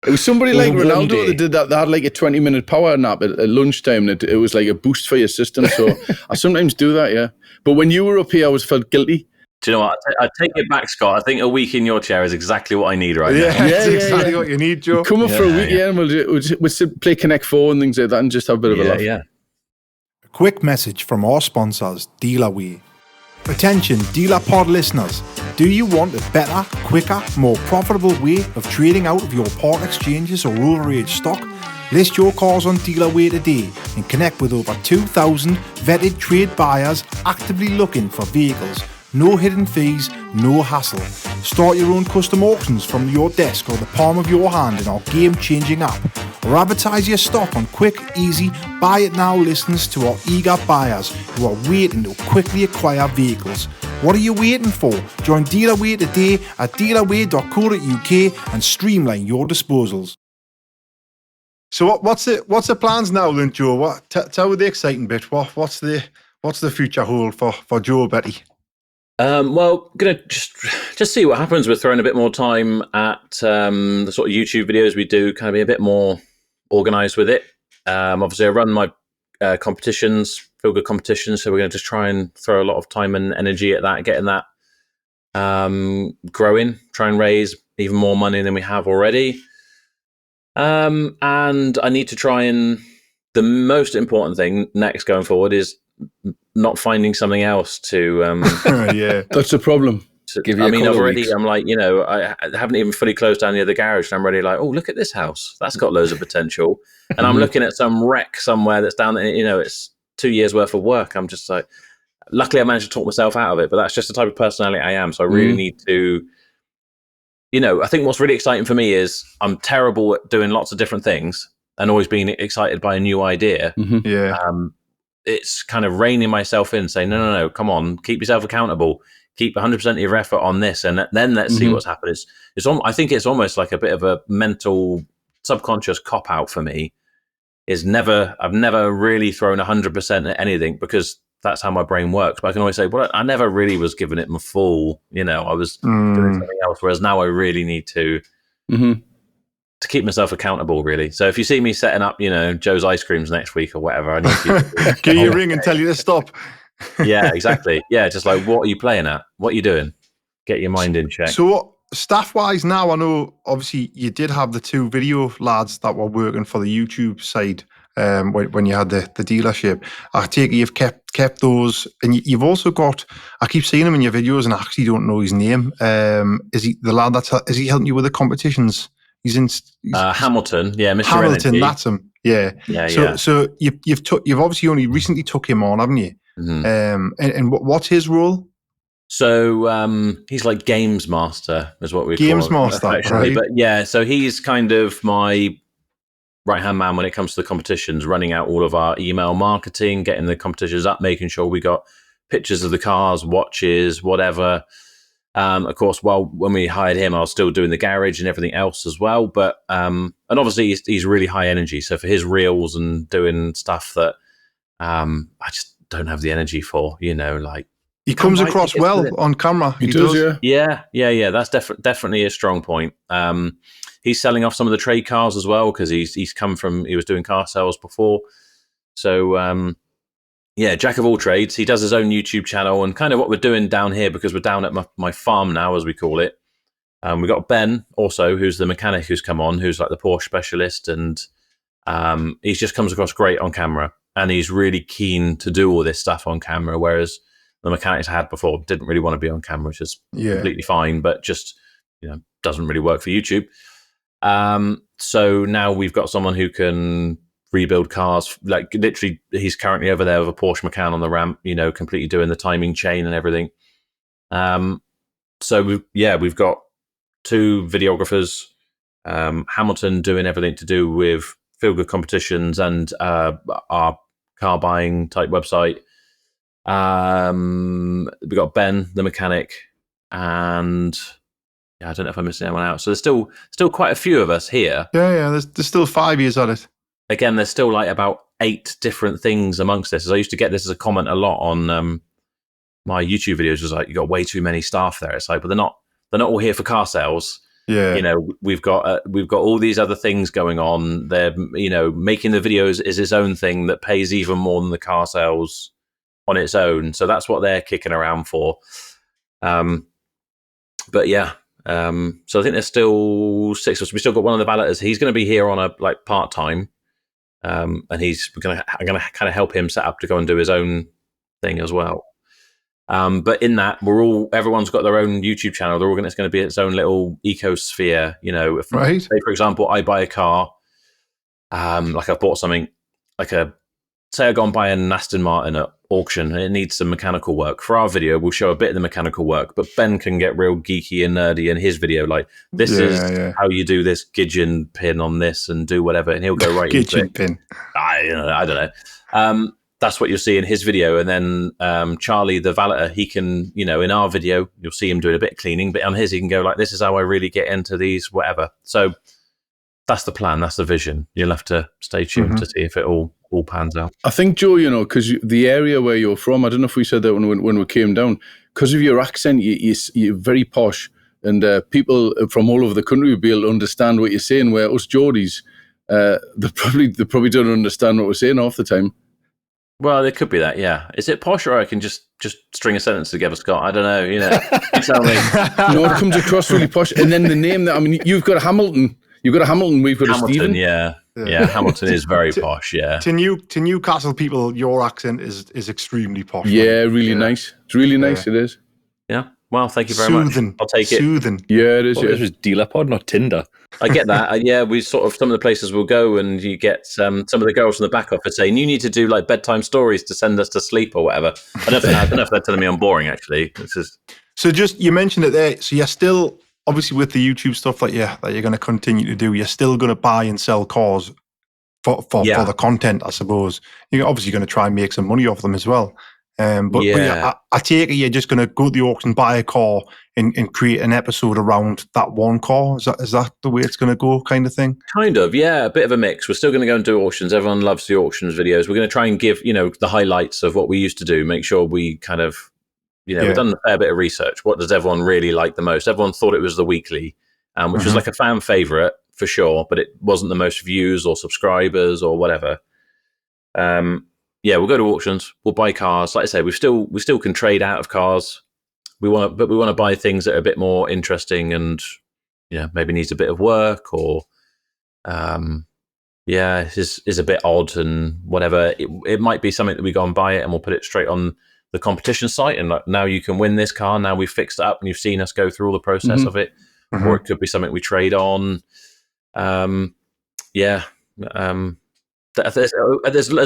It was somebody like One Ronaldo day. that did that. They had like a 20-minute power nap at lunchtime. It was like a boost for your system. So I sometimes do that, yeah. But when you were up here, I felt guilty. Do you know what? I take it back, Scott. I think a week in your chair is exactly what I need right now. That's exactly what you need, Joe. Come up for a week, and we'll play Connect 4 and things like that and just have a bit of a laugh. Yeah. A quick message from our sponsors, Dealerway. Attention, Dealer Pod listeners. Do you want a better, quicker, more profitable way of trading out of your part exchanges or overage stock? List your cars on Dealerway today and connect with over 2,000 vetted trade buyers actively looking for vehicles. No hidden fees, no hassle. Start your own custom auctions from your desk or the palm of your hand in our game-changing app. Or advertise your stock on quick, easy, buy it now listings to our eager buyers who are waiting to quickly acquire vehicles. What are you waiting for? Join Dealerway today at dealerway.co.uk and streamline your disposals. So what's the plans now then, Joe? Tell me the exciting bit. What's the future hold for Joe, Betty? Well, gonna just see what happens. We're throwing a bit more time at the sort of YouTube videos we do, kind of be a bit more organised with it. Obviously, I run my competitions, feel good competitions, so we're going to just try and throw a lot of time and energy at that, getting that growing, try and raise even more money than we have already. And I need to try and, the most important thing next going forward is not finding something else to That's the problem. Give you I a mean, couple of already weeks. I'm like, I haven't even fully closed down the other garage, and I'm already like, oh, look at this house, that's got loads of potential. And I'm looking at some wreck somewhere that's down there, it's 2 years worth of work. I'm just like, luckily I managed to talk myself out of it, but that's just the type of personality I am. So I really need to, I think what's really exciting for me is I'm terrible at doing lots of different things and always being excited by a new idea. Yeah. It's kind of reining myself in, saying, no, come on, keep yourself accountable, keep 100% of your effort on this, and then let's see what's happened. I think it's almost like a bit of a mental, subconscious cop out for me. I've never really thrown 100% at anything because that's how my brain works. But I can always say, well, I never really was giving it my full. I was doing something else. Whereas now I really need to keep myself accountable, really. So if you see me setting up, Joe's Ice Creams next week or whatever, I need to give you a ring and tell you to stop. Yeah, exactly. Yeah, just like, what are you playing at? What are you doing? Get your mind in check. So staff-wise now, I know obviously you did have the 2 video lads that were working for the YouTube side when you had the dealership. I take it you've kept those, and you've also got, I keep seeing him in your videos and I actually don't know his name. Is he the lad is he helping you with the competitions? He's Hamilton, yeah, Mr. Hamilton, Energy. that's him. Yeah. So you've obviously only recently took him on, haven't you? And what's his role? So he's like games master, is what we call him. Games master, right? But yeah, so he's kind of my right-hand man when it comes to the competitions, running out all of our email marketing, getting the competitions up, making sure we got pictures of the cars, watches, whatever. Of course, when we hired him, I was still doing the garage and everything else as well. But and obviously he's really high energy. So for his reels and doing stuff that I just don't have the energy for, like. He comes across well on camera. He does, yeah. Yeah. That's definitely a strong point. He's selling off some of the trade cars as well because he was doing car sales before. So jack of all trades. He does his own YouTube channel, and kind of what we're doing down here, because we're down at my farm now, as we call it. We've got Ben also, who's the mechanic who's come on, who's like the Porsche specialist, and he just comes across great on camera, and he's really keen to do all this stuff on camera, whereas the mechanics I had before didn't really want to be on camera, which is completely fine, but just doesn't really work for YouTube. So now we've got someone who can rebuild cars. Like literally, he's currently over there with a Porsche Macan on the ramp, completely doing the timing chain and everything. So we've got 2 videographers, Hamilton doing everything to do with feel good competitions and our car buying type website. We got Ben, the mechanic, and I don't know if I'm missing anyone out. So there's still quite a few of us here. Yeah. There's still 5 years on it. Again, there's still like about 8 different things amongst this. As I used to get this as a comment a lot on my YouTube videos. Was like, you got way too many staff there. It's like, but they're not all here for car sales. Yeah, we've got all these other things going on. They're making the videos is its own thing that pays even more than the car sales on its own. So that's what they're kicking around for. But yeah. So I think there's still 6 of us. We still got one of the valeters. He's going to be here on a part time, and I'm going to kind of help him set up to go and do his own thing as well. But in that, everyone's got their own YouTube channel. It's going to be its own little ecosphere. If, say for example, I buy a car, like I've bought something, say I've gone buy an Aston Martin at auction and it needs some mechanical work. For our video, we'll show a bit of the mechanical work, but Ben can get real geeky and nerdy in his video. Like, this is how you do this Gidgeon pin on this and do whatever, and he'll go right into it. Pin. I don't know. That's what you'll see in his video. And then Charlie, the valeter, he can, in our video, you'll see him doing a bit of cleaning, but on his, he can go like, this is how I really get into these, whatever. So that's the plan. That's the vision. You'll have to stay tuned to see if it all pans out. I think, Joe, because the area where you're from, I don't know if we said that when we came down, because of your accent, you're very posh, and people from all over the country will be able to understand what you're saying, where us Geordies, they probably don't understand what we're saying half the time. Well, there could be that, yeah. Is it posh, or I can just string a sentence together, Scott? I don't know, You tell me. No, it comes across really posh. And then the name you've got Hamilton. You've got a Hamilton, we've got Hamilton, a Stephen. Yeah, Hamilton is very posh, yeah. To Newcastle people, your accent is extremely posh. Yeah, really nice. It's really nice, it is. Yeah, well, thank you very much. I'll take it. Soothing. Yeah, it is. This was Dealer Pod, not Tinder. I get that. We sort of, some of the places we'll go and you get some of the girls from the back office saying, you need to do like bedtime stories to send us to sleep or whatever. I don't know if they're telling me I'm boring, actually. So just, you mentioned it there. So you're still, obviously with the YouTube stuff that you're going to continue to do, you're still going to buy and sell cars for the content, I suppose. You're obviously going to try and make some money off them as well. But I take it you're just going to go to the auction, buy a car, and create an episode around that one car. Is that the way it's going to go, kind of thing? Kind of, yeah. A bit of a mix. We're still going to go and do auctions. Everyone loves the auctions videos. We're going to try and give the highlights of what we used to do. Make sure we kind of we've done a fair bit of research. What does everyone really like the most? Everyone thought it was the weekly, which was like a fan favorite for sure, but it wasn't the most views or subscribers or whatever. We'll go to auctions. We'll buy cars. Like I say, we still can trade out of cars. We want to buy things that are a bit more interesting and maybe needs a bit of work or is a bit odd and whatever. It might be something that we go and buy it and we'll put it straight on the competition site and like, now you can win this car. Now we've fixed it up and you've seen us go through all the process of it. Or it could be something we trade on. There's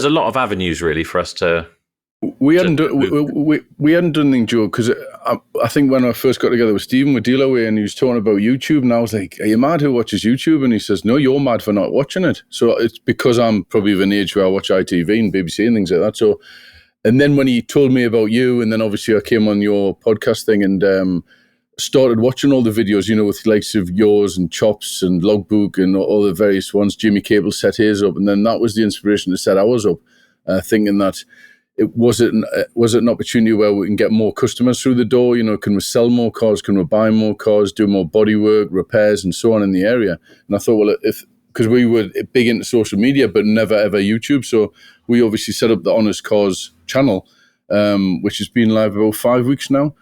a lot of avenues really for us to. We hadn't done anything, Joe, because I think when I first got together with Stephen with Dealerway and he was talking about YouTube, and I was like, "Are you mad? Who watches YouTube?" And he says, "No, you're mad for not watching it." So it's because I'm probably of an age where I watch ITV and BBC and things like that. So, and then when he told me about you, and then obviously I came on your podcast thing and started watching all the videos, with likes of yours and Chops and Logbook and all the various ones. Jimmy Cable set his up, and then that was the inspiration to set ours up, thinking that it was an opportunity where we can get more customers through the door. Can we sell more cars? Can we buy more cars? Do more bodywork, repairs, and so on in the area? And I thought, well, because we were big into social media, but never ever YouTube, so we obviously set up the Honest Cars channel, which has been live about 5 weeks now.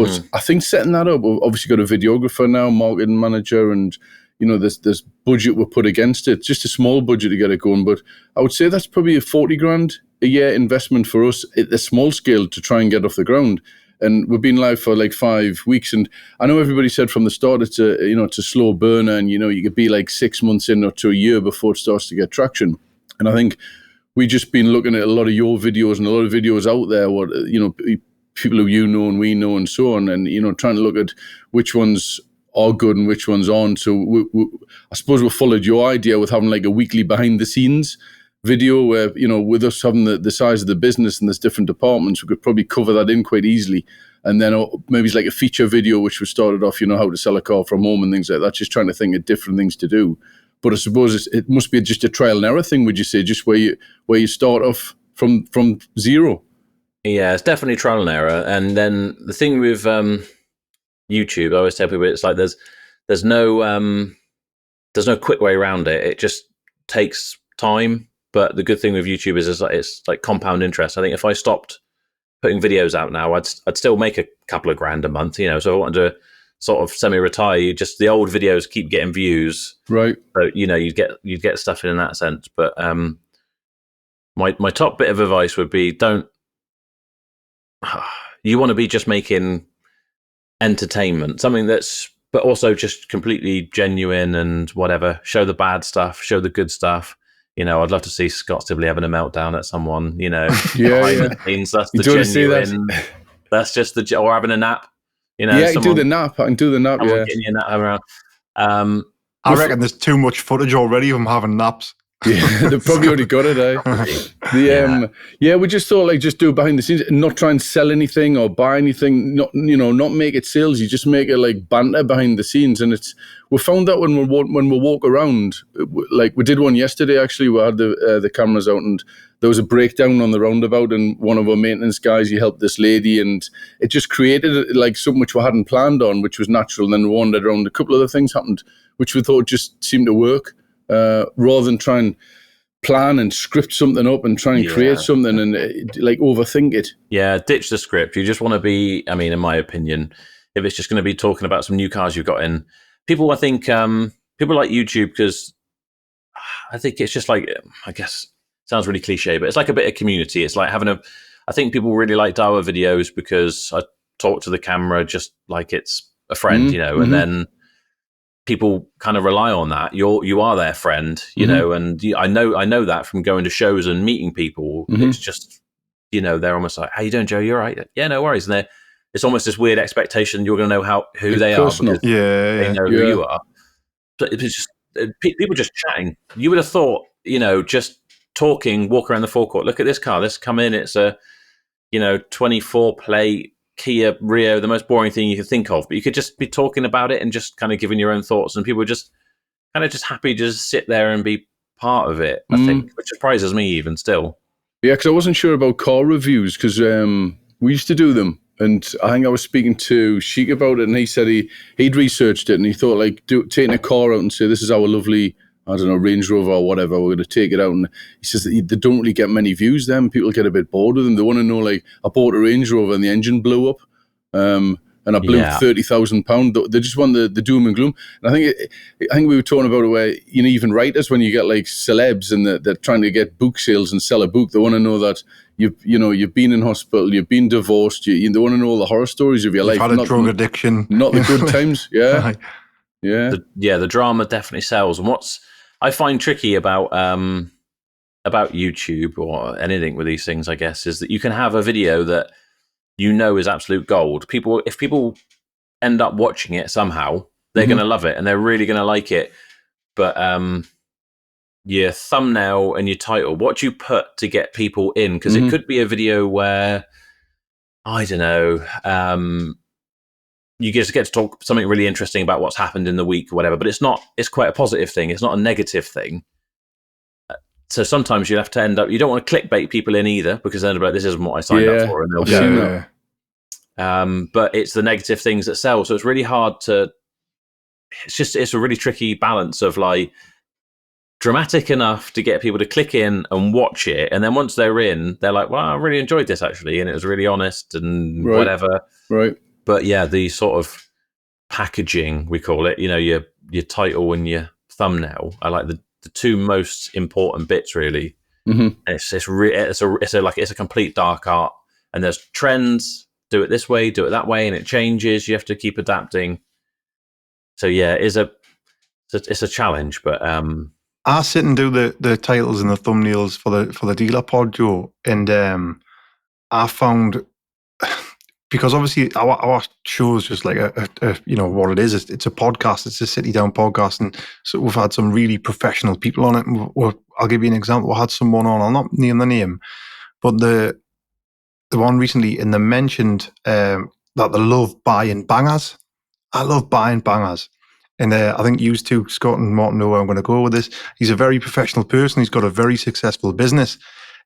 But I think setting that up, we've obviously got a videographer now, marketing manager, and there's budget we put against it. Just a small budget to get it going, but I would say that's probably a 40 grand a year investment for us at the small scale to try and get off the ground. And we've been live for like 5 weeks, and I know everybody said from the start it's a slow burner, and you could be like 6 months in or to a year before it starts to get traction. And I think we've just been looking at a lot of your videos and a lot of videos out there, what people who and we know and so on, and trying to look at which ones are good and which ones aren't. So I suppose we followed your idea with having like a weekly behind the scenes video where, with us having the size of the business and there's different departments, we could probably cover that in quite easily. And then maybe it's like a feature video, which we started off, how to sell a car from home and things like that, just trying to think of different things to do. But I suppose it must be just a trial and error thing, would you say, just where you start off from zero? Yeah, it's definitely trial and error. And then the thing with YouTube, I always tell people, it's like there's no quick way around it. It just takes time. But the good thing with YouTube is it's like compound interest. I think if I stopped putting videos out now, I'd still make a couple of grand a month. So if I wanted to sort of semi-retire, just the old videos keep getting views, right? So you'd get stuff in that sense. But my top bit of advice would be you want to be just making entertainment, something that's but also just completely genuine and whatever. Show the bad stuff, show the good stuff. I'd love to see Scott Sibley having a meltdown at someone, yeah. The scenes, that's the genuine. That's just or having a nap, Yeah, I can do the nap. Yeah. Getting your nap around. I reckon there's too much footage already of them having naps. Yeah, they've probably already got it, eh? We just thought just do it behind the scenes, not try and sell anything or buy anything, not make it sales. You just make it like banter behind the scenes, and we found that when we walk around, like we did one yesterday actually. We had the cameras out, and there was a breakdown on the roundabout, and one of our maintenance guys, he helped this lady, and it just created like something which we hadn't planned on, which was natural. And then we wandered around. A couple of other things happened, which we thought just seemed to work. Rather than try and plan and script something up and try and create something and like overthink it. Yeah, ditch the script. You just want to be, in my opinion, if it's just going to be talking about some new cars you've got in, people, I think, people like YouTube because I think it's just like, I guess, sounds really cliche, but it's like a bit of community. It's like having I think people really liked our videos because I talk to the camera just like it's a friend, and then people kind of rely on that. You are their friend, and I know that from going to shows and meeting people. It's just, they're almost like, "How you doing, Joe? You're right." Yeah, no worries. And it's almost this weird expectation you're going to know who they are because they know who you are. But it's just people just chatting. You would have thought, just talking, walk around the forecourt. Look at this car. This come in. It's a 24 plate Kia Rio, the most boring thing you could think of, but you could just be talking about it and just kind of giving your own thoughts, and people were just kind of just happy to just sit there and be part of it, I think, which surprises me even still. Yeah, because I wasn't sure about car reviews because we used to do them, and I think I was speaking to Sheik about it, and he said he'd researched it, and he thought taking a car out and say, this is our lovely, I don't know, Range Rover or whatever, we're going to take it out. And he says that they don't really get many views then. People get a bit bored with them. They want to know, I bought a Range Rover and the engine blew up and I blew £30,000. They just want the doom and gloom. And I think we were talking about it where, even writers, when you get celebs and they're trying to get book sales and sell a book, they want to know that you've been in hospital, you've been divorced, they want to know all the horror stories of your life. Had a drug addiction. Not the good times, yeah. Yeah. The drama definitely sells. And what's I find tricky about YouTube or anything with these things, I guess, is that you can have a video that is absolute gold. If people end up watching it somehow, they're going to love it and they're really going to like it. But your thumbnail and your title, what you put to get people in, because it could be a video where, I don't know, you just get to talk something really interesting about what's happened in the week or whatever, but it's quite a positive thing. It's not a negative thing. So sometimes you have to end up, you don't want to clickbait people in either, because then they'll be like, this isn't what I signed up for. And they'll but it's the negative things that sell. So it's really hard it's a really tricky balance of dramatic enough to get people to click in and watch it. And then once they're in, they're like, well, I really enjoyed this actually. And it was really honest and whatever. Right. But yeah, the sort of packaging, we call it, your title and your thumbnail are like the two most important bits, really. Mm-hmm. It's a complete dark art, and there's trends. Do it this way, do it that way, and it changes. You have to keep adapting. So yeah, it's a challenge, but I sit and do the titles and the thumbnails for the dealer pod, Joe, and I found, because obviously our show is just like a what it is. It's a podcast. It's a City Down podcast, and so we've had some really professional people on it. And I'll give you an example. We had someone on. I'll not name the name, but the one recently, and they mentioned that they love buying bangers. I love buying bangers. And I think you two, Scott and Martin, know where I'm going to go with this. He's a very professional person. He's got a very successful business.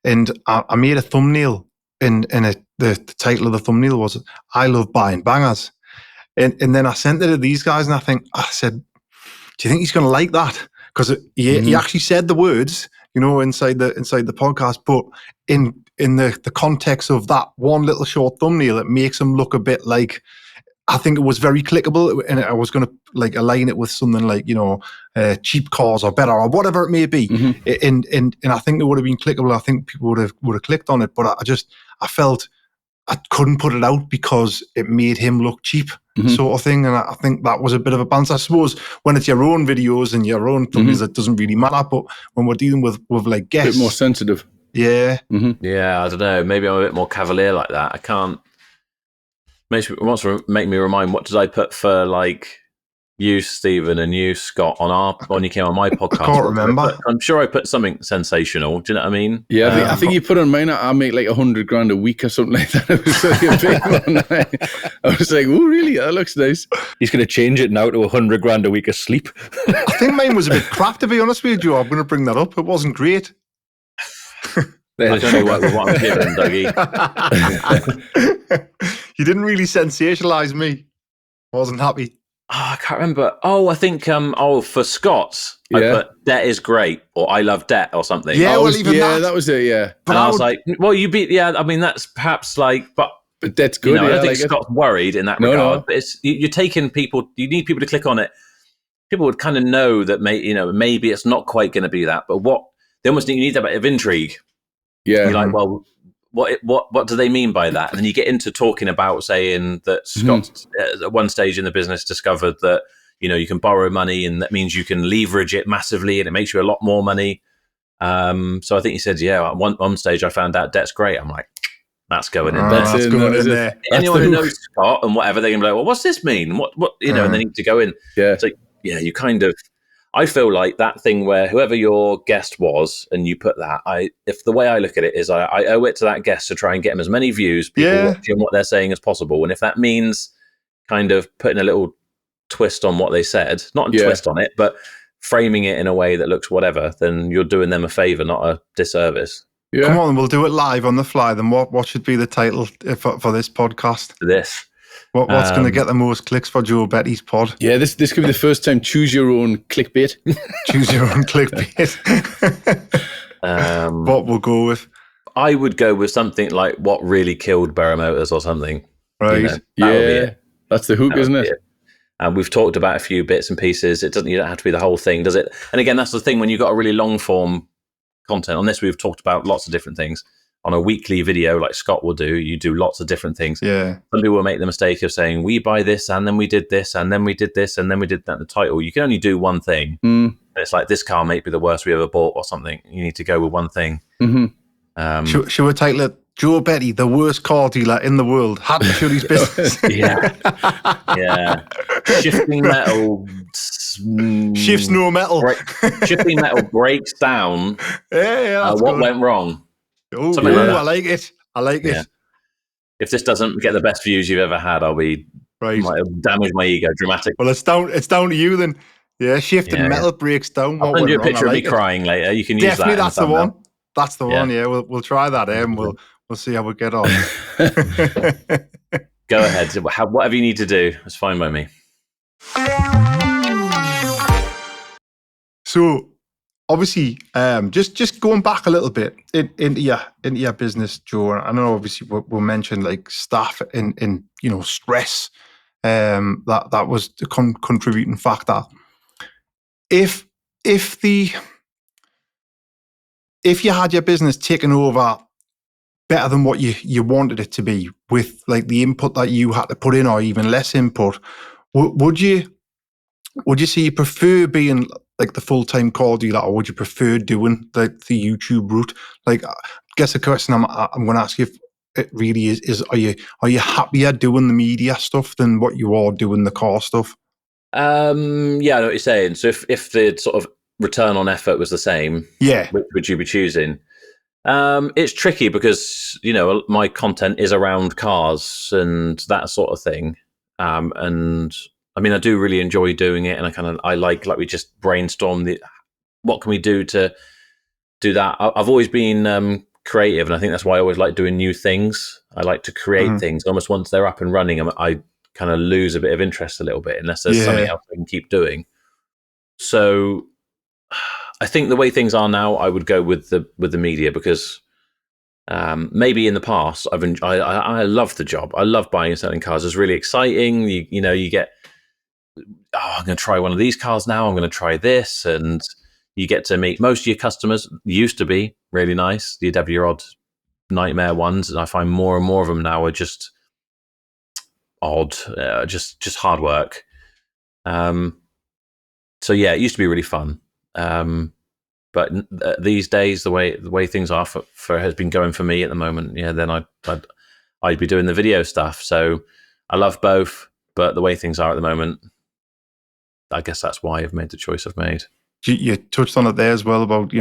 And I made a thumbnail, and the title of the thumbnail was, I love buying bangers. And then I sent it to these guys, and I said, do you think he's going to like that? Because he actually said the words, inside the podcast, but in the context of that one little short thumbnail, it makes him look a bit like, I think it was very clickable, and I was going to like align it with something like, cheap cars or better or whatever it may be. Mm-hmm. And I think it would have been clickable. I think people would have clicked on it, but I felt I couldn't put it out because it made him look cheap, sort of thing. And I think that was a bit of a balance. I suppose when it's your own videos and your own thumbnails, it doesn't really matter. But when we're dealing with like guests, a bit more sensitive. Yeah. Mm-hmm. Yeah, I don't know. Maybe I'm a bit more cavalier like that. I can't. Wants to make me remind, what did I put for like you, Stephen, and you, Scott, when you came on my podcast? I can't remember. I'm sure I put something sensational. Do you know what I mean? Yeah, I think you put on mine. I make like $100,000 a week or something like that. It was like a big one. I was like, oh, really? That looks nice. He's going to change it now to $100,000 a week of sleep. I think mine was a bit crap, to be honest with you, Joe. I'm going to bring that up. It wasn't great. I don't know what I'm giving, Dougie. You didn't really sensationalise me. I wasn't happy. I can't remember. Oh, I think for Scott's, I put debt is great, or I love debt, or something. Yeah, that was it. Yeah, but I was like, well, you beat. Yeah, I mean, that's perhaps like, but that's good. I don't think Scott's worried in that regard. No. But you're taking people. You need people to click on it. People would kind of know that maybe it's not quite going to be that, but you need that bit of intrigue. Yeah, you're like, well, what do they mean by that? And then you get into talking about saying that Scott at one stage in the business discovered that you can borrow money, and that means you can leverage it massively, and it makes you a lot more money. So I think he said, at one stage I found out debt's great. I'm like, that's going in there. That's going in there. Anyone who knows Scott and whatever, they're gonna be like, well, what's this mean? What and they need to go in. Yeah. So you kind of. I feel like that thing where whoever your guest was and you put that, if the way I look at it is I owe it to that guest to try and get them as many views, people watching what they're saying as possible. And if that means kind of putting a little twist on what they said, not a twist on it, but framing it in a way that looks whatever, then you're doing them a favor, not a disservice. Yeah. Come on, we'll do it live on the fly. Then what should be the title for this podcast? This. What's going to get the most clicks for Joe Betty's pod? Yeah, this could be the first time. Choose your own clickbait. Choose your own clickbait. What we'll go with? I would go with something like what really killed Berrow Motors or something. Right. That's the hook, isn't it? And we've talked about a few bits and pieces. You don't have to be the whole thing, does it? And again, that's the thing when you've got a really long form content. On this, we've talked about lots of different things. On a weekly video, like Scott will do, you do lots of different things. Yeah. Some people will make the mistake of saying, we buy this, and then we did this, and then we did this, and then we did that in the title. You can only do one thing. And it's like, this car may be the worst we ever bought or something. You need to go with one thing. Mm-hmm. Should we title it, Joe Betty, the worst car dealer in the world, had to shut his business? Yeah. Shifting metal. Shifts no metal. Shifting metal breaks down. Yeah, what went wrong? Oh, I like it. If this doesn't get the best views you've ever had, I'll be might have damaged my ego dramatically. Well, it's down to you then. Yeah, shifting metal breaks down. I'll send you a picture of me crying later. You can use that. Definitely, that's the one. That's the one. Yeah, we'll try that. We'll see how we get on. Go ahead. Whatever you need to do, it's fine by me. So, obviously, just going back a little bit into your business, Joe. I know obviously we mentioned like staff and stress. That was the contributing factor. If you had your business taken over better than what you wanted it to be, with like the input that you had to put in, or even less input, would you say you prefer being like the full-time car dealer, or would you prefer doing like the YouTube route? Like, I guess the question I'm going to ask you, if it really is are you happier doing the media stuff than what you are doing the car stuff? Yeah, I know what you're saying. So if the sort of return on effort was the same, which would you be choosing? It's tricky because, my content is around cars and that sort of thing. And I mean, I do really enjoy doing it, and I like we just brainstorm what can we do to do that. I've always been creative, and I think that's why I always like doing new things. I like to create things. Almost once they're up and running, I kind of lose a bit of interest a little bit unless there's something else I can keep doing. So I think the way things are now, I would go with the media, because maybe in the past I love the job. I love buying and selling cars. It's really exciting. You get, I'm going to try one of these cars now. I'm going to try this, and you get to meet most of your customers. Used to be really nice. You'd have your odd nightmare ones, and I find more and more of them now are just odd, just hard work. So yeah, it used to be really fun. But these days, the way things are for has been going for me at the moment. Yeah, then I'd be doing the video stuff. So I love both, but the way things are at the moment, I guess that's why I've made the choice I've made. You touched on it there as well about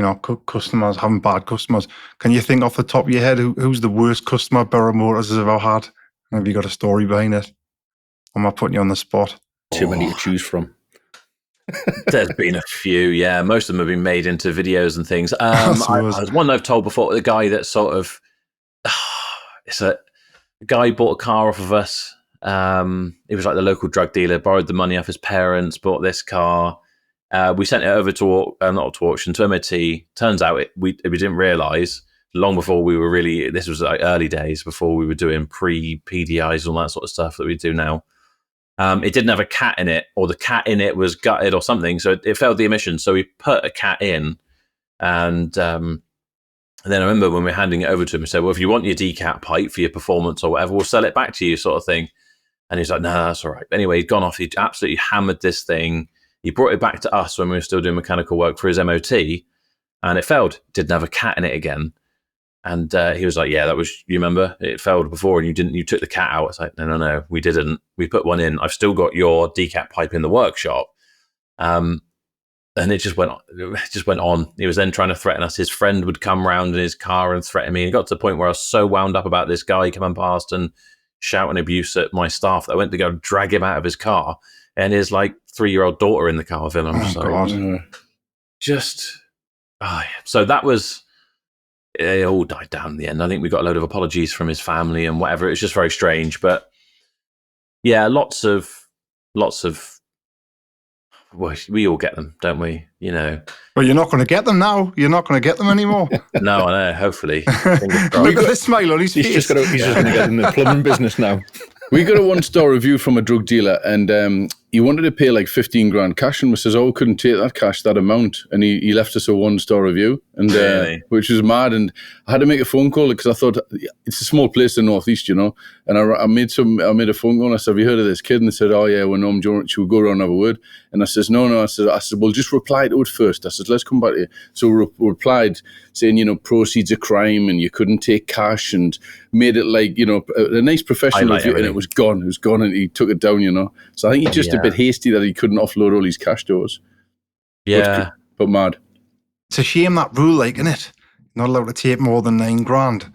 customers having bad customers. Can you think off the top of your head who's the worst customer Berrow Motors has ever had? Have you got a story behind it? Am I putting you on the spot? Too many to choose from. There's been a few, yeah. Most of them have been made into videos and things. There's one I've told before. The guy that sort of, it's a guy bought a car off of us. He was like the local drug dealer, borrowed the money off his parents, bought this car. We sent it over to not to auction, to MOT. Turns out we didn't realise long before we were really. This was like early days before we were doing pre-PDIs and all that sort of stuff that we do now. It didn't have a cat in it, or the cat in it was gutted or something, so it failed the emissions. So we put a cat in, and then I remember when we were handing it over to him, he said, "Well, if you want your decat pipe for your performance or whatever, we'll sell it back to you," sort of thing. And he's like, "No, that's all right." Anyway, he'd gone off. He absolutely hammered this thing. He brought it back to us when we were still doing mechanical work for his MOT, and it failed. Didn't have a cat in it again. And he was like, "Yeah, that was, you remember, it failed before, and you took the cat out." It's like, no, we didn't. We put one in. I've still got your decat pipe in the workshop. And it just went on. He was then trying to threaten us. His friend would come round in his car and threaten me. It got to the point where I was so wound up about this guy coming past and shouting abuse at my staff that I went to go drag him out of his car, and his like 3-year-old daughter in the car with him. I'm just like, so that was. It all died down in the end. I think we got a load of apologies from his family and whatever. It was just very strange. But yeah, lots of well, we all get them, don't we? Well, you're not going to get them now. You're not going to get them anymore. No, I know. Hopefully. Look at the smile on his face. He's just going to get in the plumbing business now. We got a 1-star review from a drug dealer, and he wanted to pay like 15 grand cash, and we says, "Oh, we couldn't take that cash, that amount." And he left us a 1-star review, and Really? which was mad. And I had to make a phone call because I thought it's a small place in the Northeast, And I made a phone call, and I said, "Have you heard of this kid?" And they said, "Oh yeah, we're Norm Jones. Should we go around and have a word?" And I says, "No." I said, "Well, just reply to it first." I said, "Let's come back to you." So we replied saying, proceeds of crime, and you couldn't take cash, and made it like, a nice professional review, and it was gone. It was gone, and he took it down, So I think he's just a bit hasty that he couldn't offload all his cash to us. Yeah. But mad. It's a shame, that rule, isn't it? Not allowed to take more than 9 grand.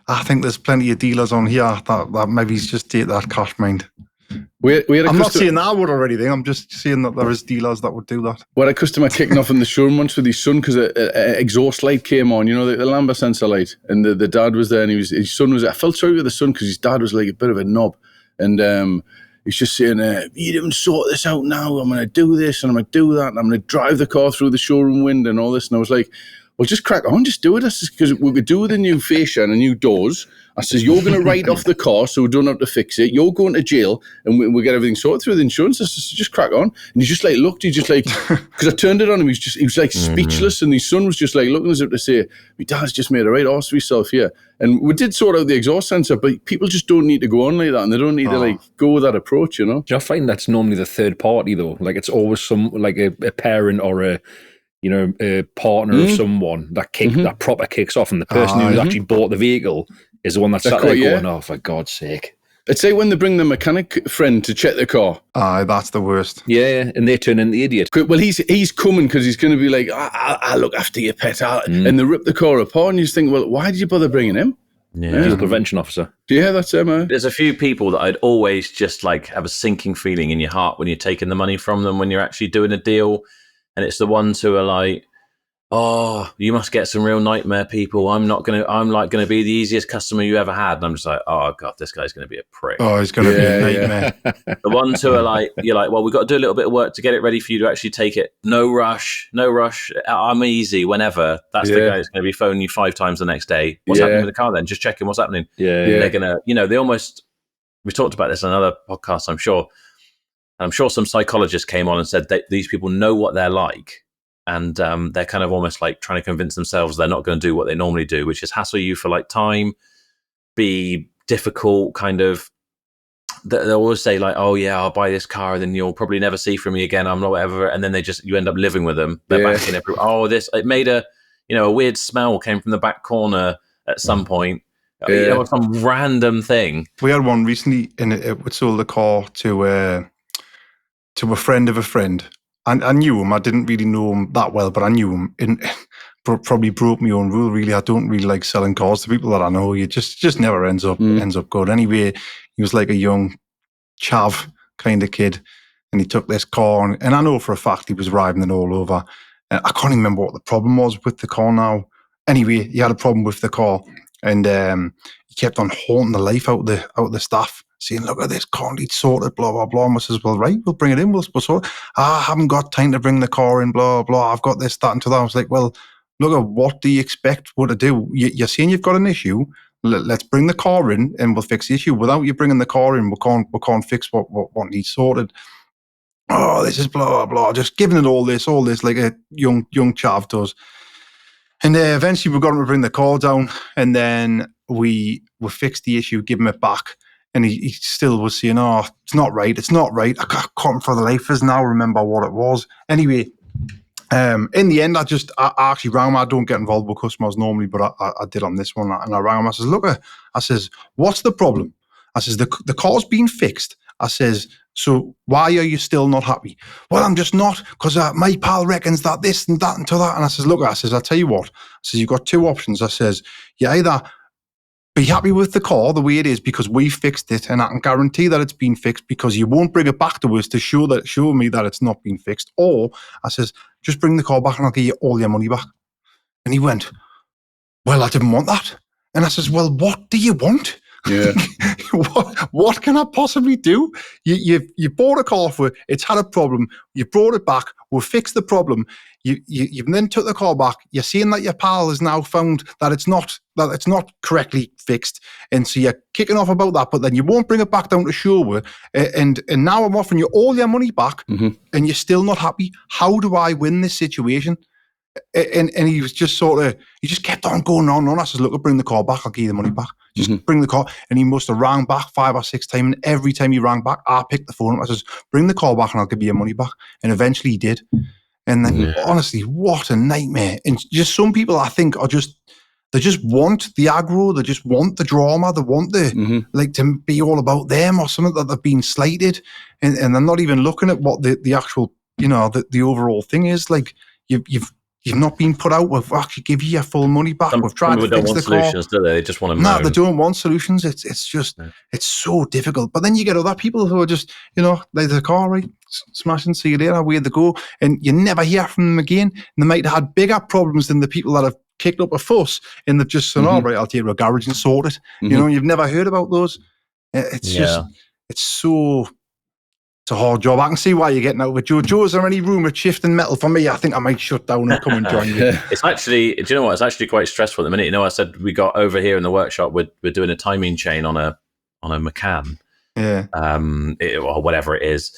I think there's plenty of dealers on here that maybe just take that cash, mind. I'm not saying that I would already think. I'm just saying that there is dealers that would do that. We had a customer kicking off in the showroom once with his son because an exhaust light came on, the lambda sensor light, and the dad was there, and his son was. I felt sorry with the son because his dad was like a bit of a knob, and he's just saying, you didn't sort this out now. I'm going to do this and I'm going to do that. And I'm going to drive the car through the showroom window and all this. And I was like, well, just crack on, just do it. Because we could do with a new fascia and a new doors. I says, you're going to write off the car so we don't have to fix it. You're going to jail and we get everything sorted through the insurance. I says, just crack on. And he just like looked, he just like, because I turned it on him, he was like speechless. And his son was just like looking as if to say, my dad's just made a right arse of himself here. And we did sort out the exhaust sensor, but people just don't need to go on like that. And they don't need to like go with that approach, you know? Do you find that's normally the third party though? Like it's always some, like a parent or a partner of someone that proper kicks off, and the person who's actually bought the vehicle is the one that's sat there going, oh, for God's sake. It's like when they bring the mechanic friend to check the car. That's the worst. Yeah, and they turn into the idiot. Well, he's coming because he's going to be like, I'll look after your pet. And they rip the car apart, and you just think, well, why did you bother bringing him? Yeah. He's a prevention officer. Yeah, that's him. There's a few people that I'd always just like have a sinking feeling in your heart when you're taking the money from them when you're actually doing a deal. And it's the ones who are like, oh, you must get some real nightmare people. I'm like gonna be the easiest customer you ever had. And I'm just like, oh God, this guy's gonna be a prick. Oh, he's gonna be a nightmare. The ones who are like, you're like, well, we've got to do a little bit of work to get it ready for you to actually take it. No rush. I'm easy whenever. That's the guy that's gonna be phoning you 5 times the next day. What's happening with the car then? Just checking what's happening. Yeah. They're gonna, we talked about this on another podcast, I'm sure. I'm sure some psychologists came on and said that these people know what they're like. And they're kind of almost like trying to convince themselves they're not going to do what they normally do, which is hassle you for like time, be difficult, kind of. They'll always say like, oh yeah, I'll buy this car, and then you'll probably never see from me again. I'm not whatever. And then you end up living with them. They're back in every, it made a weird smell came from the back corner at some point. Some random thing. We had one recently, and it sold the car to a friend of a friend. And I knew him. I didn't really know him that well, but I knew him. And probably broke my own rule, really. I don't really like selling cars to people that I know. You just never ends up good. Anyway, he was like a young chav kind of kid, and he took this car, and I know for a fact he was riding it all over. I can't even remember what the problem was with the car now. Anyway, he had a problem with the car, and he kept on haunting the life out of the staff, saying, look at this car, needs sorted, blah, blah, blah. And I says, well, right, we'll bring it in, we'll sort it. I haven't got time to bring the car in, blah, blah, I've got this, that, and to that. I was like, well, look at what do you expect what to do? You're saying you've got an issue, let's bring the car in and we'll fix the issue. Without you bringing the car in, we can't fix what needs sorted. Oh, this is blah, blah, blah, just giving it all this, like a young chav does. And eventually we got him to bring the car down, and then we fixed the issue, give him it back. And he still was saying, oh, it's not right. I can't for the life of us now remember what it was. Anyway, in the end, I actually rang him. I don't get involved with customers normally, but I did on this one. And I rang him. I says, look, what's the problem? I says, the car's been fixed. I says, so why are you still not happy? Well, I'm just not, because my pal reckons that this and that and to that. And I says, look, I'll tell you what. I says, you've got 2 options. I says, you either be happy with the car the way it is because we fixed it, and I can guarantee that it's been fixed because you won't bring it back to us to show me that it's not been fixed. Or I says, just bring the car back and I'll give you all your money back. And he went, well, I didn't want that. And I says, well, what do you want? Yeah. What can I possibly do? You bought a car for it. It's had a problem. You brought it back. We'll fix the problem. You then took the car back. You're saying that your pal has now found that it's not correctly fixed, and so you're kicking off about that. But then you won't bring it back down to show, and now I'm offering you all your money back, and you're still not happy. How do I win this situation? And he was just he just kept on going on. I says, look, I'll bring the car back. I'll give you the money back. Just bring the car. And he must have rang back 5 or 6 times. And every time he rang back, I picked the phone up. I says, bring the car back and I'll give you your money back. And eventually he did. And then honestly, what a nightmare. And just some people I think they just want the aggro. They just want the drama. They want like to be all about them or something that they've been slighted. And they're not even looking at what the actual, the overall thing is. Like you've not been put out. We've actually give you your full money back. We've tried to fix the car. Solutions, do they? They just want to No, they don't want solutions. It's just, it's so difficult. But then you get other people who are just, like the car, right? Smash and see you later, away they go. And you never hear from them again. And they might have had bigger problems than the people that have kicked up a fuss and they've just said, all right, I'll take you to a garage and sort it. You've never heard about those. It's just, it's so It's a hard job. I can see why you're getting out of it, Joe. Joe, is there any room at shifting metal for me? I think I might shut down and come and join you. It's actually, do you know what? It's actually quite stressful at the minute. You know, I said we got over here in the workshop. We're doing a timing chain on a McCann, or whatever it is,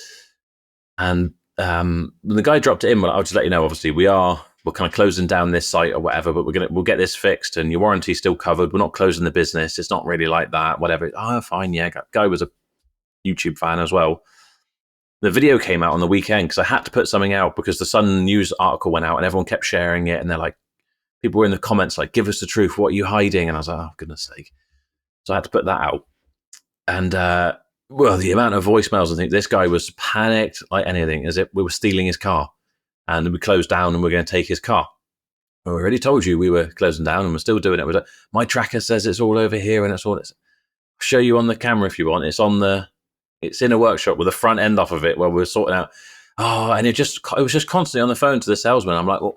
and the guy dropped it in. Well, I'll just let you know. Obviously, we're kind of closing down this site or whatever, but we'll get this fixed, and your warranty's still covered. We're not closing the business. It's not really like that. Whatever. Oh, fine. Yeah, guy was a YouTube fan as well. The video came out on the weekend because I had to put something out because the Sun News article went out and everyone kept sharing it. And they're like, people were in the comments like, give us the truth. What are you hiding? And I was like, oh, goodness sake. So I had to put that out. And, well, the amount of voicemails, I think this guy was panicked like anything, as if we were stealing his car. And we closed down and we're going to take his car. Well, we already told you we were closing down and we're still doing it. We're like, my tracker says it's all over here and it's all. I'll show you on the camera if you want. It's in a workshop with the front end off of it where we're sorting out. Oh, and it was just constantly on the phone to the salesman. I'm like, well,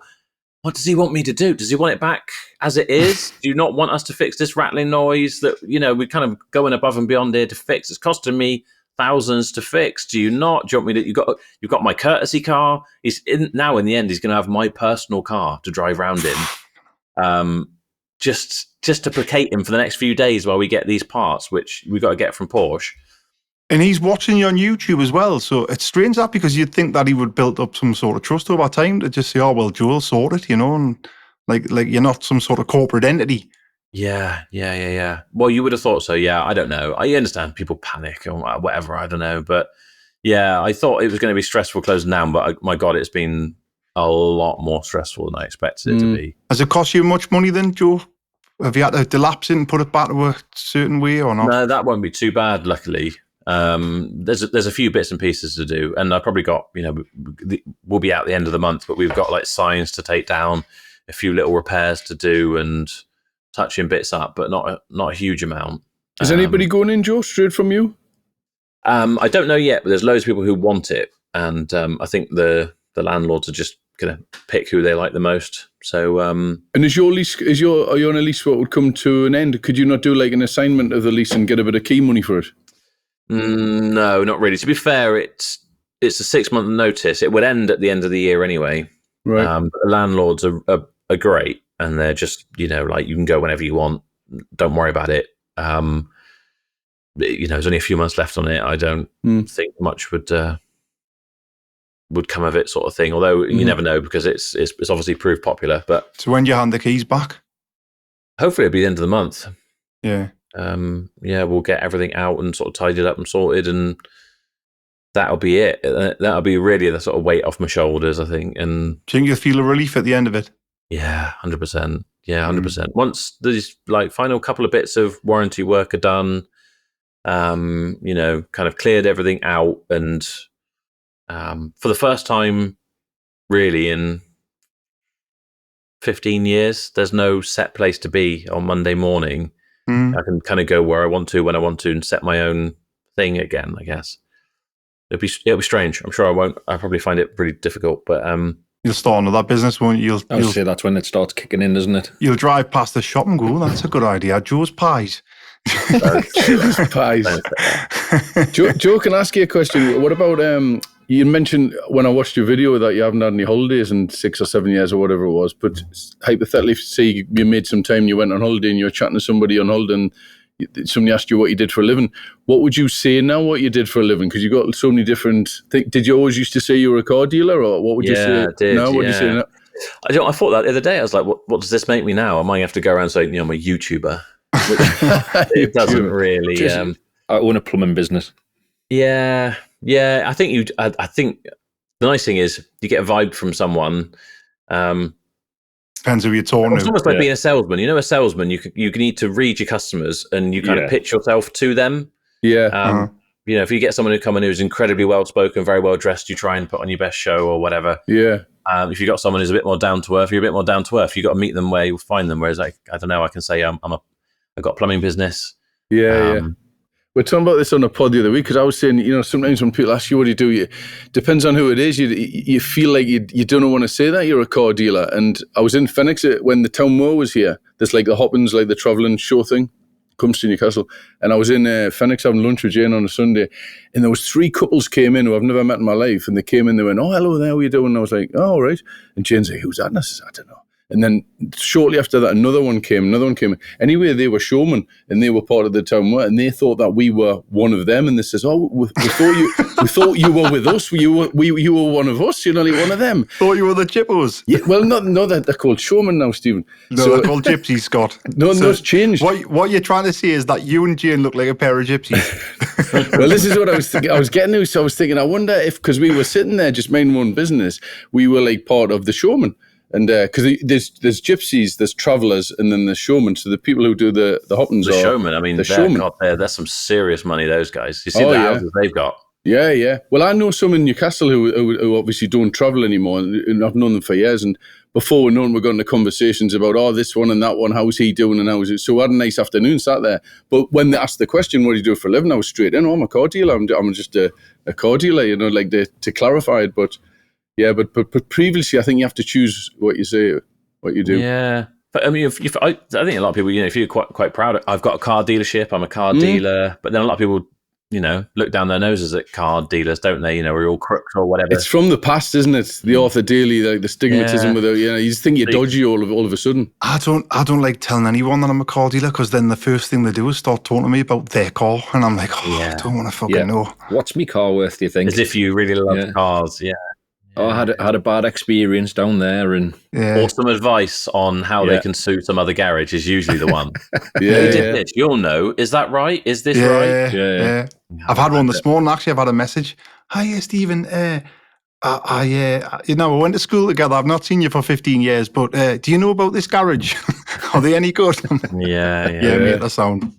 what does he want me to do? Does he want it back as it is? Do you not want us to fix this rattling noise that, we're kind of going above and beyond here to fix? It's costing me thousands to fix. Do you not? Do you want me to? You've got my courtesy car. Now in the end, he's going to have my personal car to drive around in. Just to placate him for the next few days while we get these parts, which we got to get from Porsche. And he's watching you on YouTube as well. So it's strange that, because you'd think that he would build up some sort of trust over time to just say, oh, well, Joel sorted, and like you're not some sort of corporate entity. Yeah. Well, you would have thought so. Yeah, I don't know. I understand people panic or whatever. I don't know. But yeah, I thought it was going to be stressful closing down. But my God, it's been a lot more stressful than I expected it to be. Has it cost you much money then, Joe? Have you had to delapse it and put it back to a certain way or not? No, that won't be too bad, luckily. There's a few bits and pieces to do, and I probably got, we'll be out the end of the month, but we've got like signs to take down, a few little repairs to do, and touching bits up, but not a huge amount. Is anybody going in, Joe, straight from you? I don't know yet, but there's loads of people who want it, and I think the landlords are just gonna pick who they like the most. So, and are you on a lease what would come to an end? Could you not do like an assignment of the lease and get a bit of key money for it? No, not really. To be fair, it's a 6-month notice. It would end at the end of the year anyway. Right. But the landlords are great, and they're just like, you can go whenever you want. Don't worry about it. There's only a few months left on it. I don't think much would come of it, sort of thing. Although you never know, because it's obviously proved popular. But so when do you hand the keys back? Hopefully, it'll be the end of the month. Yeah. We'll get everything out and sort of tidied up and sorted, and that'll be it. That'll be really the sort of weight off my shoulders, I think. And do you think you'll feel a relief at the end of it? Yeah, 100%. Yeah, 100%. Once these like final couple of bits of warranty work are done, kind of cleared everything out, and for the first time, really in 15 years, there's no set place to be on Monday morning. I can kind of go where I want to, when I want to, and set my own thing again, I guess. It'll be strange. I'm sure I won't. I'll probably find it pretty difficult, but you'll start another business, won't you? I would say that's when it starts kicking in, isn't it? You'll drive past the shop and go, that's a good idea. Joe's Pies. Joe's Pies. Joe, can I ask you a question? What about, you mentioned when I watched your video that you haven't had any holidays in 6 or 7 years or whatever it was, but hypothetically, say you made some time, you went on holiday and you were chatting to somebody on holiday and somebody asked you what you did for a living, what would you say now what you did for a living? Because you got so many different things. Did you always used to say you were a car dealer, or what would you say? I did, now? What do you say now? I thought that the other day. I was like, what does this make me now? I might have to go around saying, I'm a YouTuber. It doesn't really. I own a plumbing business. Yeah. I think I think the nice thing is you get a vibe from someone. Depends who you're talking to. It's almost like being a salesman. A salesman, you need to read your customers and you kind of pitch yourself to them. Yeah. If you get someone who come in who's incredibly well spoken, very well dressed, you try and put on your best show or whatever. Yeah. If you got someone who's a bit more down to earth, you're a bit more down to earth. You got to meet them where you'll find them. Whereas I don't know, I can say I've got a plumbing business. Yeah. We're talking about this on a pod the other week, because I was saying, sometimes when people ask you what do you do, depends on who it is. You feel like you don't want to say that you're a car dealer. And I was in Phoenix when the town moor was here. There's like the Hoppins, like the travelling show thing. comes to Newcastle, and I was in Phoenix having lunch with Jane on a Sunday, and there was 3 couples came in who I've never met in my life, and they came in, they went, "Oh, hello there, how are you doing?" And I was like, "Oh, all right." And Jane's like, "Who's that?" And I said, "I don't know." And then shortly after that, another one came in. Anyway, they were showmen, and they were part of the town, and they thought that we were one of them. And they says, "Oh, we thought you were with us. You were one of us. You're not like one of them." Thought you were the Chippos. Yeah, well, no, they're called showmen now, Stephen. No, they're called gypsies, Scott. No, it's changed. What you're trying to say is that you and Jane look like a pair of gypsies. Well, this is what I was thinking. I was getting to, so I was thinking, I wonder if, because we were sitting there just minding our own business, we were like part of the showmen. And because there's gypsies, there's travellers, and then there's showmen. So the people who do the hoppings The are showmen, I mean, there's some serious money, those guys. You see the houses they've got. Yeah. Well, I know some in Newcastle who obviously don't travel anymore, and I've known them for years. And before we know, we're going to conversations about, this one and that one, how's he doing and how's it? So we had a nice afternoon sat there. But when they asked the question, what do you do for a living? I was straight in, I'm a car dealer. I'm just a car dealer, like to clarify it. But yeah, but previously, I think you have to choose what you say, what you do. Yeah. But I mean, I think a lot of people, if you're quite proud, I've got a car dealership, I'm a car dealer. But then a lot of people, look down their noses at car dealers, don't they? We're all crooks or whatever. It's from the past, isn't it? The Arthur Daly, like the stigmatism with it. You just think you're dodgy all of a sudden. I don't like telling anyone that I'm a car dealer, because then the first thing they do is start talking to me about their car, and I'm like, I don't want to fucking know. What's me car worth, do you think? As if you really love cars, Oh, I had a bad experience down there, and or some advice on how they can sue some other garage is usually the one. You did this, you'll know. Is that right? Is this right? Yeah. I've had one this morning. Actually, I've had a message. Hi, Stephen. I went to school together. I've not seen you for 15 years, but do you know about this garage? Are they any good? Yeah, mate, the sound.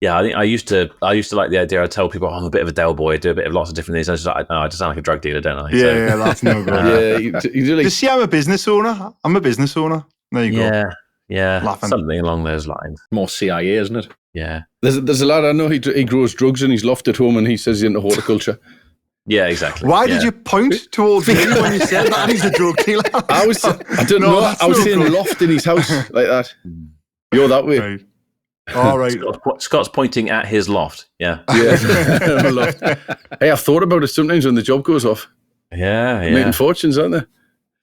Yeah, I think I used to like the idea. I'd tell people, I'm a bit of a Del Boy, I do a bit of lots of different things. I just sound like a drug dealer, don't I? Yeah, that's no good. You do like... Just see, I'm a business owner. There you go. Yeah, laughing. Something along those lines. More CIA, isn't it? Yeah. There's a lad I know, he grows drugs in his loft at home, and he says he's into horticulture. Yeah, exactly. Why did you point towards me when you said that he's a drug dealer? I don't know. I was saying loft in his house like that. You're that way. Right. All right. Scott's pointing at his loft. Yeah. Loft. Hey, I've thought about it sometimes when the job goes off. Yeah. Making fortunes, aren't they?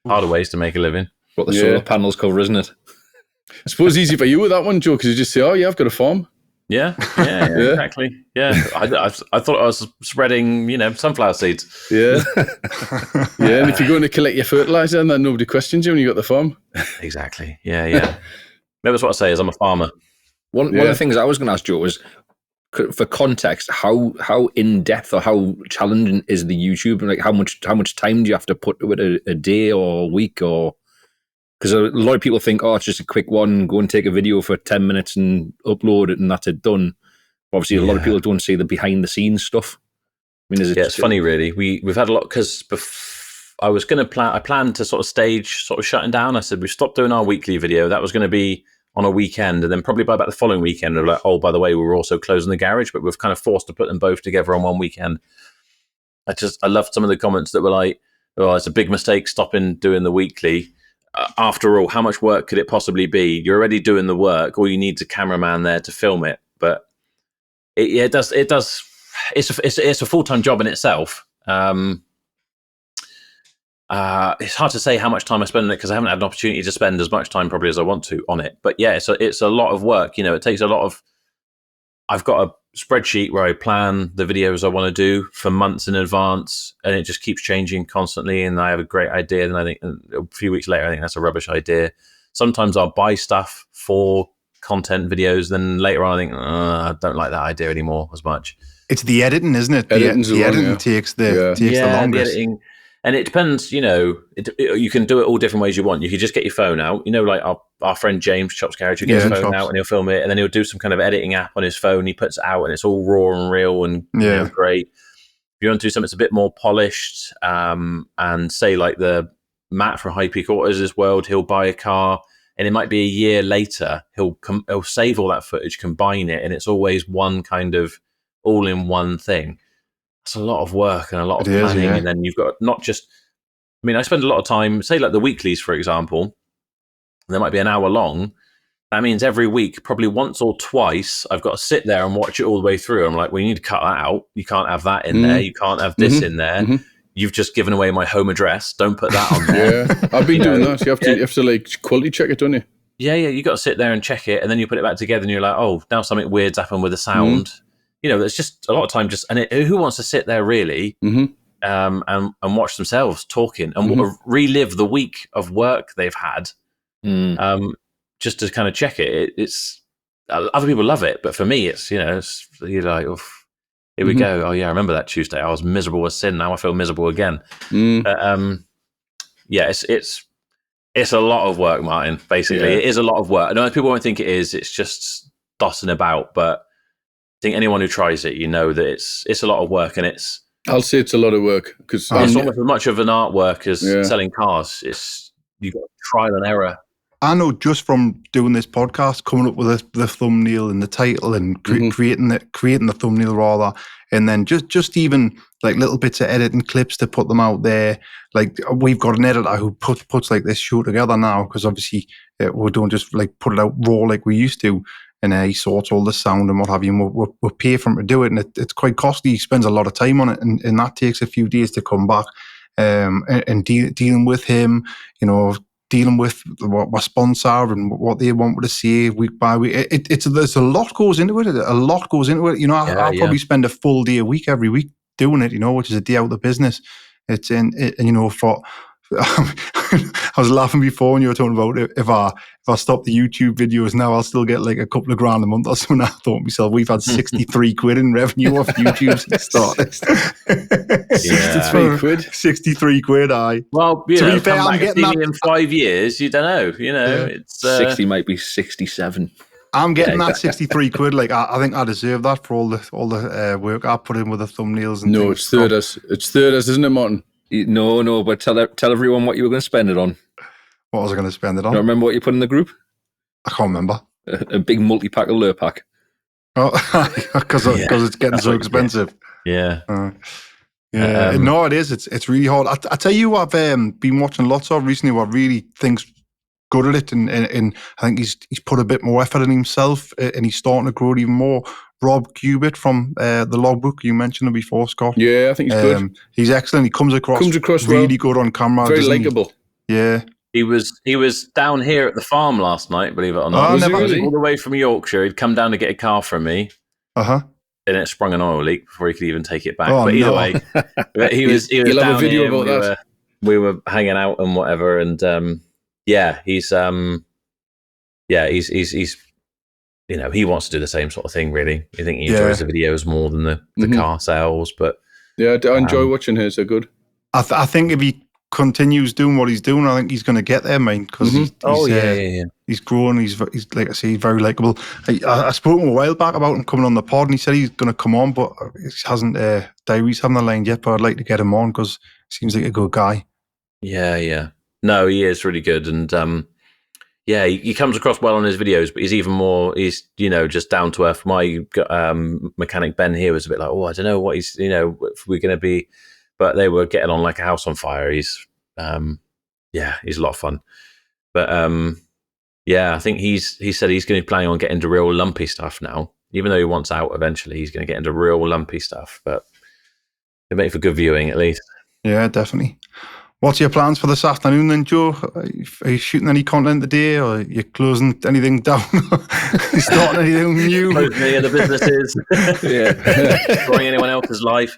Harder ways to make a living. What the solar panels cover, isn't it? I suppose easy for you with that one, Joe, because you just say, I've got a farm. Yeah, exactly. Yeah, I thought I was spreading, sunflower seeds. Yeah. And if you're going to collect your fertilizer, then nobody questions you when you got the farm. Exactly. Yeah. Maybe that's what I say is I'm a farmer. One of the things I was going to ask Joe was, for context, how in depth or how challenging is the YouTube, and like how much time do you have to put to it a day or a week, or because a lot of people think, it's just a quick one, go and take a video for 10 minutes and upload it and that's it done. Obviously, a lot of people don't see the behind the scenes stuff. I mean, it's funny, really. We've had a lot because I was going to I planned to sort of shutting down. I said we stopped doing our weekly video. That was going to be on a weekend, and then probably by about the following weekend, we're like, by the way, we were also closing the garage, but we've kind of forced to put them both together on one weekend. I loved some of the comments that were like, it's a big mistake stopping doing the weekly. After all, how much work could it possibly be? You're already doing the work. All you need is a cameraman there to film it. But it does. It's a full-time job in itself. It's hard to say how much time I spend on it because I haven't had an opportunity to spend as much time probably as I want to on it. But yeah, it's a lot of work. It takes a lot of. I've got a spreadsheet where I plan the videos I want to do for months in advance, and it just keeps changing constantly. And I have a great idea, then I think a few weeks later, I think that's a rubbish idea. Sometimes I'll buy stuff for content videos, then later on I think I don't like that idea anymore as much. It's the editing, isn't it? The editing takes the longest. The editing. And it depends, you can do it all different ways you want. You could just get your phone out, like our friend James, Chops Garage, who gets his phone out and he'll film it, and then he'll do some kind of editing app on his phone. He puts it out and it's all raw and real and great. If you want to do something that's a bit more polished, and say like the Matt from High Peak Autos' world, he'll buy a car and it might be a year later, he'll save all that footage, combine it, and it's always one kind of all-in-one thing. It's a lot of work and a lot of planning, and then you've got not just. I mean, I spend a lot of time, say like the weeklies, for example. They might be an hour long. that means every week, probably once or twice, I've got to sit there and watch it all the way through. I'm like, well, you need to cut that out. You can't have that in there. You can't have this in there. You've just given away my home address. Don't put that on there. Yeah, I've been doing that. You have to like quality check it, don't you? Yeah. You got to sit there and check it, and then you put it back together, and you're like, oh, now something weird's happened with the sound. There's just a lot of time. Who wants to sit there really and watch themselves talking and relive the week of work they've had, just to kind of check it. It's other people love it, but for me, it's you're like, oof. Here we go. Oh yeah, I remember that Tuesday. I was miserable as sin. Now I feel miserable again. But, it's a lot of work, Martin. Basically, it is a lot of work. I know people won't think it is. It's just dossing about. But I think anyone who tries it, that it's a lot of work, and I'll say it's a lot of work because it's almost as much of an artwork as selling cars. You've got trial and error. I know just from doing this podcast, coming up with the thumbnail and the title and creating the thumbnail rather, and then just even like little bits of editing clips to put them out there. Like we've got an editor who puts like this show together now, because obviously we don't just like put it out raw like we used to. And he sorts all the sound and what have you. And we'll pay for him to do it, and it's quite costly. He spends a lot of time on it, and that takes a few days to come back. And dealing with him, dealing with what my sponsor and what they want to say week by week. There's a lot goes into it. A lot goes into it. I'll probably spend a full day a week every week doing it. Which is a day out of the business. It's for. I was laughing before when you were talking about if I stop the YouTube videos now, I'll still get like a couple of grand a month or something. I thought to myself, we've had 63 quid in revenue off YouTube since started. 63 quid? 63 quid, aye. Well, to be fair, I'm getting that in 5 years. You don't know. It's 60 might be 67. I'm getting that 63 quid. Like I think I deserve that for all the work I put in with the thumbnails. And no, it's third us, isn't it, Martin? No, but tell everyone what you were going to spend it on. What was I going to spend it on? Do you remember what you put in the group? I can't remember. A big multi-pack of Lurpak. Oh, because it's getting so expensive. Yeah. No, it is. It's really hard. I tell you what, I've been watching lots of recently what really thinks good at it, and I think he's put a bit more effort in himself, and he's starting to grow it even more. Rob Cubitt from the Logbook, you mentioned him before, Scott. Yeah, I think he's good. He's excellent. He comes across really good on camera. Very likeable. Yeah. He was down here at the farm last night, believe it or not. Oh, never really? All the way from Yorkshire. He'd come down to get a car from me. And it sprung an oil leak before he could even take it back. But either way, he was You'll down have a video here. about that. We were hanging out and whatever, and he's he wants to do the same sort of thing, really. I think he enjoys the videos more than the car sales. But yeah, I enjoy watching his. They're good. I think if he continues doing what he's doing, I think he's going to get there, mate. Because he's growing. He's like I say, he's very likable. I spoke to him a while back about him coming on the pod, and he said he's going to come on, but he hasn't. Diaries haven't aligned yet, but I'd like to get him on because he seems like a good guy. Yeah. No, he is really good, and he comes across well on his videos, but he's even more, just down to earth. My mechanic Ben here was a bit like, I don't know what he's, if we're going to be, but they were getting on like a house on fire. He's a lot of fun. But I think he said he's going to be planning on getting into real lumpy stuff now. Even though he wants out eventually, he's going to get into real lumpy stuff. But it make for good viewing at least. Yeah, definitely. What's your plans for this afternoon then, Joe? Are you shooting any content today, or are you closing anything down? You starting anything new? Closing any other businesses? Destroying anyone else's life?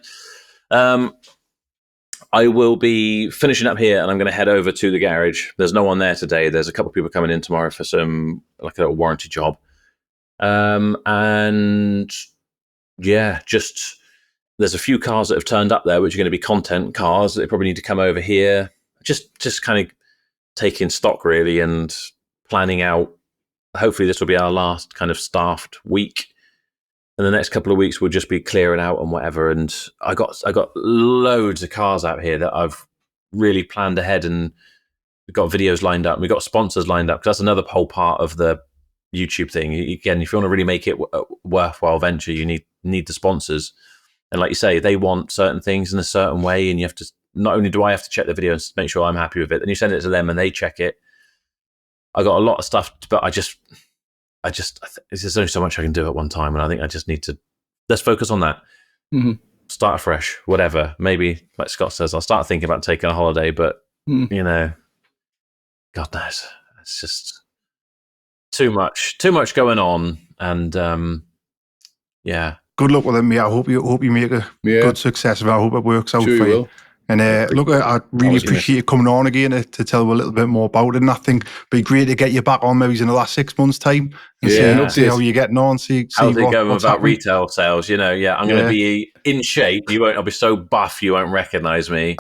I will be finishing up here, and I'm going to head over to the garage. There's no one there today. There's a couple of people coming in tomorrow for some, like a little warranty job. There's a few cars that have turned up there, which are going to be content cars. They probably need to come over here. Just kind of taking stock, really, and planning out. Hopefully this will be our last kind of staffed week. And the next couple of weeks we'll just be clearing out and whatever. And I got loads of cars out here that I've really planned ahead, and we've got videos lined up. We've got sponsors lined up, because that's another whole part of the YouTube thing. Again, if you want to really make it a worthwhile venture, you need the sponsors. And like you say, they want certain things in a certain way, and you have to, not only do I have to check the videos to make sure I'm happy with it, then you send it to them and they check it. I got a lot of stuff, but there's only so much I can do at one time, and I think I just need to let's focus on that. Mm-hmm. Start afresh, whatever. Maybe, like Scott says, I'll start thinking about taking a holiday, but you know, God knows, it's just too much going on, and yeah. Good luck with it, mate. I hope you make a good success of it. I hope it works out for you. Will. And look, I really appreciate you coming on again to tell a little bit more about it. And I think it'd be great to get you back on maybe in the last 6 months' time and see how you're getting on. How's it going about retail sales? You know, I'm going to be in shape. I'll be so buff you won't recognise me.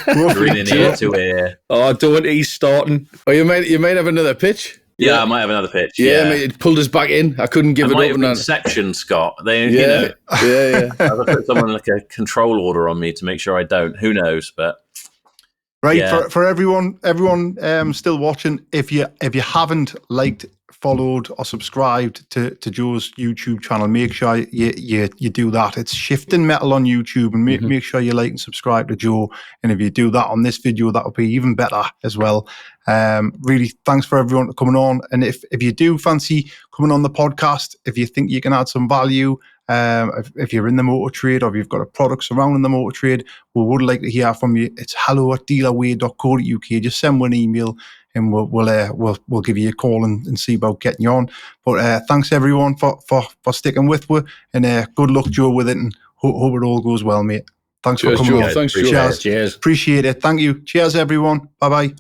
Reading ear to ear. Oh, don't he's starting. Oh, you might have another pitch. Yeah, I might have another pitch. Yeah, mate, it pulled us back in. I couldn't give it up. Inception, Scott. Yeah. I've put someone like a control order on me to make sure I don't. Who knows? But for everyone still watching, if you haven't liked, followed, or subscribed to Joe's YouTube channel, make sure you do that. It's Shifting Metal on YouTube, and make sure you like and subscribe to Joe. And if you do that on this video, that will be even better as well. Really, thanks for everyone coming on. And if you do fancy coming on the podcast, if you think you can add some value, if you're in the motor trade or if you've got a product surrounding the motor trade, we would like to hear from you. It's hello@dealerway.co.uk. Just send one email and we'll give you a call and see about getting you on. But thanks everyone for sticking with us, and good luck, Joe, with it, and hope it all goes well, mate. Thanks for coming on. Thanks, Joe. Cheers. Appreciate it. Thank you. Cheers, everyone. Bye-bye.